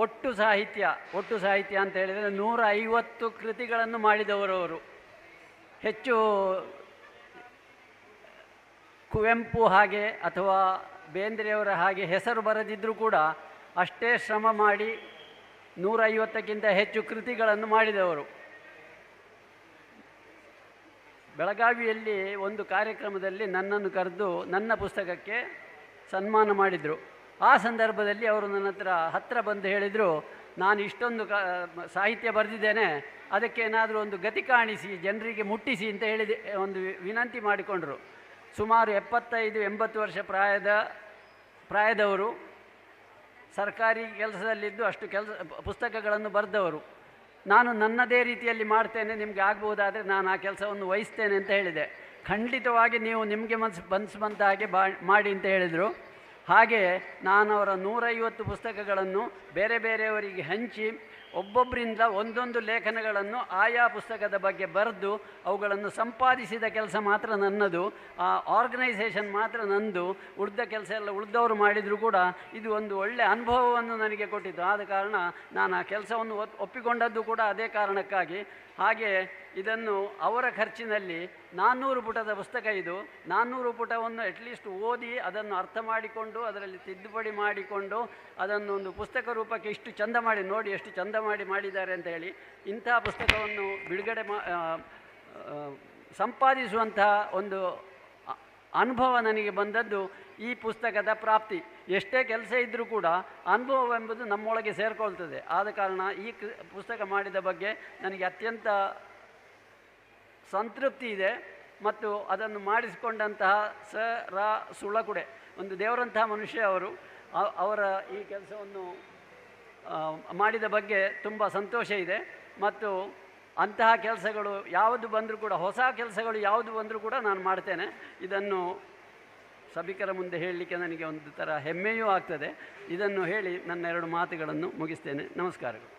ಒಟ್ಟು ಸಾಹಿತ್ಯ ಅಂತ ಹೇಳಿದರೆ 150 ಕೃತಿಗಳನ್ನು ಮಾಡಿದವರವರು. ಹೆಚ್ಚು ಕುವೆಂಪು ಹಾಗೆ ಅಥವಾ ಬೇಂದ್ರೆಯವರ ಹಾಗೆ ಹೆಸರು ಬರದಿದ್ದರೂ ಕೂಡ ಅಷ್ಟೇ ಶ್ರಮ ಮಾಡಿ 150ಕ್ಕಿಂತ ಹೆಚ್ಚು ಕೃತಿಗಳನ್ನು ಮಾಡಿದವರು. ಬೆಳಗಾವಿಯಲ್ಲಿ ಒಂದು ಕಾರ್ಯಕ್ರಮದಲ್ಲಿ ನನ್ನನ್ನು ಕರೆದು ನನ್ನ ಪುಸ್ತಕಕ್ಕೆ ಸನ್ಮಾನ ಮಾಡಿದರು. ಆ ಸಂದರ್ಭದಲ್ಲಿ ಅವರು ನನ್ನ ಹತ್ರ ಬಂದು ಹೇಳಿದರು, ನಾನು ಇಷ್ಟೊಂದು ಸಾಹಿತ್ಯ ಬರೆದಿದ್ದೇನೆ, ಅದಕ್ಕೇನಾದರೂ ಒಂದು ಗತಿ ಕಾಣಿಸಿ ಜನರಿಗೆ ಮುಟ್ಟಿಸಿ ಅಂತ ಹೇಳಿದೆ. ಒಂದು ವಿನಂತಿ ಮಾಡಿಕೊಂಡರು. ಸುಮಾರು 75-80 ವರ್ಷ ಪ್ರಾಯದವರು, ಸರ್ಕಾರಿ ಕೆಲಸದಲ್ಲಿದ್ದು ಅಷ್ಟು ಪುಸ್ತಕಗಳನ್ನು ಬರೆದವರು. ನಾನು ನನ್ನದೇ ರೀತಿಯಲ್ಲಿ ಮಾಡ್ತೇನೆ, ನಿಮಗೆ ಆಗ್ಬೋದಾದರೆ ನಾನು ಆ ಕೆಲಸವನ್ನು ವಹಿಸ್ತೇನೆ ಅಂತ ಹೇಳಿದೆ. ಖಂಡಿತವಾಗಿ ನೀವು ನಿಮಗೆ ಬಂದ ಹಾಗೆ ಮಾಡಿ ಅಂತ ಹೇಳಿದರು. ಹಾಗೆ ನಾನು ಅವರ 150 ಪುಸ್ತಕಗಳನ್ನು ಬೇರೆ ಬೇರೆಯವರಿಗೆ ಹಂಚಿ ಒಬ್ಬೊಬ್ಬರಿಂದ ಒಂದೊಂದು ಲೇಖನಗಳನ್ನು ಆಯಾ ಪುಸ್ತಕದ ಬಗ್ಗೆ ಬರೆದು ಅವುಗಳನ್ನು ಸಂಪಾದಿಸಿದ ಕೆಲಸ ಮಾತ್ರ ನನ್ನದು, ಆ ಆರ್ಗನೈಸೇಷನ್ ಮಾತ್ರ ನಂದು. ಉಳಿದ ಕೆಲಸ ಎಲ್ಲ ಉಳಿದವರು ಮಾಡಿದರೂ ಕೂಡ ಇದು ಒಂದು ಒಳ್ಳೆಯ ಅನುಭವವನ್ನು ನನಗೆ ಕೊಟ್ಟಿದ್ದು. ಆದ ಕಾರಣ ನಾನು ಆ ಕೆಲಸವನ್ನು ಒಪ್ಪಿಕೊಂಡದ್ದು ಕೂಡ ಅದೇ ಕಾರಣಕ್ಕಾಗಿ. ಹಾಗೆ ಇದನ್ನು ಅವರ ಖರ್ಚಿನಲ್ಲಿ 400 ಪುಟದ ಪುಸ್ತಕ ಇದು. 400 ಪುಟವನ್ನು ಅಟ್ಲೀಸ್ಟ್ ಓದಿ ಅದನ್ನು ಅರ್ಥ ಮಾಡಿಕೊಂಡು ಅದರಲ್ಲಿ ತಿದ್ದುಪಡಿ ಮಾಡಿಕೊಂಡು ಅದನ್ನು ಒಂದು ಪುಸ್ತಕ ರೂಪಕ್ಕೆ ಇಷ್ಟು ಚಂದ ಮಾಡಿ ನೋಡಿ, ಎಷ್ಟು ಚಂದ ಮಾಡಿದ್ದಾರೆ ಅಂತ ಹೇಳಿ ಇಂತಹ ಪುಸ್ತಕವನ್ನು ಬಿಡುಗಡೆ ಸಂಪಾದಿಸುವಂತಹ ಒಂದು ಅನುಭವ ನನಗೆ ಬಂದದ್ದು ಈ ಪುಸ್ತಕದ ಪ್ರಾಪ್ತಿ. ಎಷ್ಟೇ ಕೆಲಸ ಇದ್ದರೂ ಕೂಡ ಅನುಭವ ಎಂಬುದು ನಮ್ಮೊಳಗೆ ಸೇರಿಕೊಳ್ತದೆ. ಆದ ಕಾರಣ ಈ ಪುಸ್ತಕ ಮಾಡಿದ ಬಗ್ಗೆ ನನಗೆ ಅತ್ಯಂತ ಸಂತೃಪ್ತಿ ಇದೆ. ಮತ್ತು ಅದನ್ನು ಮಾಡಿಸಿಕೊಂಡಂತಹ ಸುಳಕುಡೆ ಒಂದು ದೇವರಂತಹ ಮನುಷ್ಯ ಅವರು. ಅವರ ಈ ಕೆಲಸವನ್ನು ಮಾಡಿದ ಬಗ್ಗೆ ತುಂಬ ಸಂತೋಷ ಇದೆ. ಮತ್ತು ಅಂತಹ ಕೆಲಸಗಳು ಯಾವುದು ಬಂದರೂ ಕೂಡ, ಹೊಸ ಕೆಲಸಗಳು ಯಾವುದು ಬಂದರೂ ಕೂಡ ನಾನು ಮಾಡ್ತೇನೆ. ಇದನ್ನು ಸಭಿಕರ ಮುಂದೆ ಹೇಳಲಿಕ್ಕೆ ನನಗೆ ಒಂದು ಥರ ಹೆಮ್ಮೆಯೂ ಆಗ್ತದೆ. ಇದನ್ನು ಹೇಳಿ ನನ್ನ 2 ಮಾತುಗಳನ್ನು ಮುಗಿಸ್ತೇನೆ. ನಮಸ್ಕಾರಗಳು.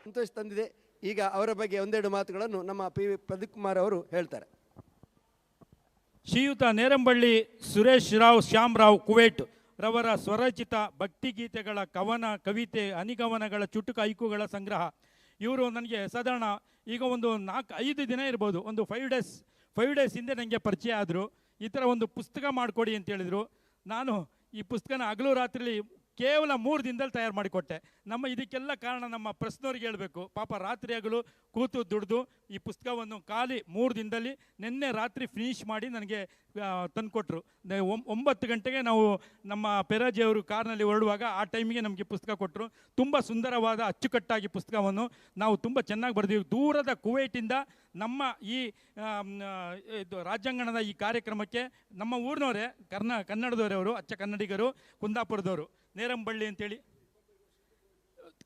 ಸಂತೋಷ ತಂದಿದೆ. ಈಗ ಅವರ ಬಗ್ಗೆ ಒಂದೆರಡು ಮಾತುಗಳನ್ನು ನಮ್ಮ ಪ್ರದೀಪ್ ಕುಮಾರ್ ಅವರು ಹೇಳ್ತಾರೆ.
ಶ್ರೀಯುತ ನೇರಂಬಳ್ಳಿ ಸುರೇಶ್ ರಾವ್ ಶ್ಯಾಮರಾವ್ ಕುವೇಟ್ ರವರ ಸ್ವರಚಿತ ಭಕ್ತಿಗೀತೆಗಳ ಕವನ, ಕವಿತೆ, ಹನಿಗವನಗಳ ಚುಟುಕ ಐಕುಗಳ ಸಂಗ್ರಹ. ಇವರು ನನಗೆ ಸಾಧಾರಣ ಈಗ ಒಂದು 4-5 ದಿನ ಇರ್ಬೋದು, ಒಂದು 5 ಡೇಸ್ ಹಿಂದೆ ನನಗೆ ಪರಿಚಯ ಆದರು. ಈ ಥರ ಒಂದು ಪುಸ್ತಕ ಮಾಡಿಕೊಡಿ ಅಂತ ಹೇಳಿದರು. ನಾನು ಈ ಪುಸ್ತಕನ ಹಗಲು ರಾತ್ರಿ ಕೇವಲ 3 ದಿನದಲ್ಲಿ ತಯಾರು ಮಾಡಿಕೊಟ್ಟೆ. ಇದಕ್ಕೆಲ್ಲ ಕಾರಣ ನಮ್ಮ ಪ್ರೆಸ್ನವ್ರಿಗೆ ಹೇಳಬೇಕು. ಪಾಪ ರಾತ್ರಿ ಹಗಲು ಕೂತು ದುಡಿದು ಈ ಪುಸ್ತಕವನ್ನು ಖಾಲಿ 3 ದಿನದಲ್ಲಿ ನಿನ್ನೆ ರಾತ್ರಿ ಫಿನಿಷ್ ಮಾಡಿ ನನಗೆ ತಂದುಕೊಟ್ರು. 9 ಗಂಟೆಗೆ ನಾವು ನಮ್ಮ ಪೆರಾಜಿಯವರು ಕಾರ್ನಲ್ಲಿ ಹೊರಡುವಾಗ ಆ ಟೈಮಿಗೆ ನಮಗೆ ಪುಸ್ತಕ ಕೊಟ್ಟರು. ತುಂಬ ಸುಂದರವಾದ ಅಚ್ಚುಕಟ್ಟಾಗಿ ಪುಸ್ತಕವನ್ನು ನಾವು ತುಂಬ ಚೆನ್ನಾಗಿ ಬರೆದಿವಿ. ದೂರದ ಕುವೈಟಿಂದ ನಮ್ಮ ಈ ರಾಜ್ಯಾಂಗಣದ ಈ ಕಾರ್ಯಕ್ರಮಕ್ಕೆ ನಮ್ಮ ಊರಿನವರೇ, ಕನ್ನಡದವರೇ, ಅವರು ಅಚ್ಚ ಕನ್ನಡಿಗರು, ಕುಂದಾಪುರದವರು, ನೇರಂಬಳ್ಳಿ ಅಂತೇಳಿ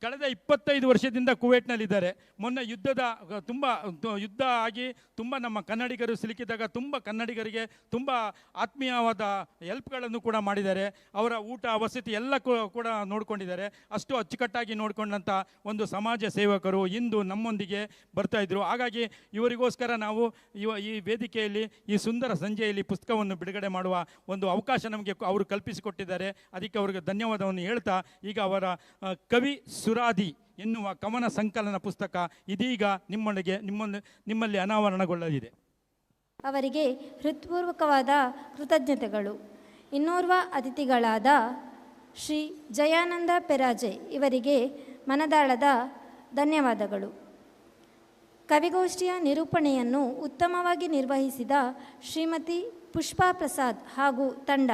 ಕಳೆದ 25 ವರ್ಷದಿಂದ ಕುವೈಟ್ನಲ್ಲಿದ್ದಾರೆ. ಮೊನ್ನೆ ಯುದ್ಧ ಆಗಿ ತುಂಬ ನಮ್ಮ ಕನ್ನಡಿಗರು ಸಿಲುಕಿದಾಗ ತುಂಬ ಕನ್ನಡಿಗರಿಗೆ ತುಂಬ ಆತ್ಮೀಯವಾದ ಹೆಲ್ಪ್ಗಳನ್ನು ಕೂಡ ಮಾಡಿದ್ದಾರೆ. ಅವರ ಊಟ ವಸತಿ ಎಲ್ಲ ಕೂಡ ನೋಡ್ಕೊಂಡಿದ್ದಾರೆ. ಅಷ್ಟು ಅಚ್ಚುಕಟ್ಟಾಗಿ ನೋಡಿಕೊಂಡಂಥ ಒಂದು ಸಮಾಜ ಸೇವಕರು ಇಂದು ನಮ್ಮೊಂದಿಗೆ ಬರ್ತಾಯಿದ್ರು. ಹಾಗಾಗಿ ಇವರಿಗೋಸ್ಕರ ನಾವು ಈ ವೇದಿಕೆಯಲ್ಲಿ ಈ ಸುಂದರ ಸಂಜೆಯಲ್ಲಿ ಪುಸ್ತಕವನ್ನು ಬಿಡುಗಡೆ ಮಾಡುವ ಒಂದು ಅವಕಾಶ ನಮಗೆ ಅವರು ಕಲ್ಪಿಸಿಕೊಟ್ಟಿದ್ದಾರೆ. ಅದಕ್ಕೆ ಅವರಿಗೆ ಧನ್ಯವಾದವನ್ನು ಹೇಳ್ತಾ, ಈಗ ಅವರ ಕವಿ ಸುರಾದಿ ಎನ್ನುವ ಕವನ ಸಂಕಲನ ಪುಸ್ತಕ ಇದೀಗ ನಿಮ್ಮಲ್ಲಿ ಅನಾವರಣಗೊಳ್ಳಲಿದೆ.
ಅವರಿಗೆ ಹೃತ್ಪೂರ್ವಕವಾದ ಕೃತಜ್ಞತೆಗಳು. ಇನ್ನೋರ್ವ ಅತಿಥಿಗಳಾದ ಶ್ರೀ ಜಯಾನಂದ ಪೆರಾಜೆ ಇವರಿಗೆ ಮನದಾಳದ ಧನ್ಯವಾದಗಳು. ಕವಿಗೋಷ್ಠಿಯ ನಿರೂಪಣೆಯನ್ನು ಉತ್ತಮವಾಗಿ ನಿರ್ವಹಿಸಿದ ಶ್ರೀಮತಿ ಪುಷ್ಪಾ ಪ್ರಸಾದ್ ಹಾಗೂ ತಂಡ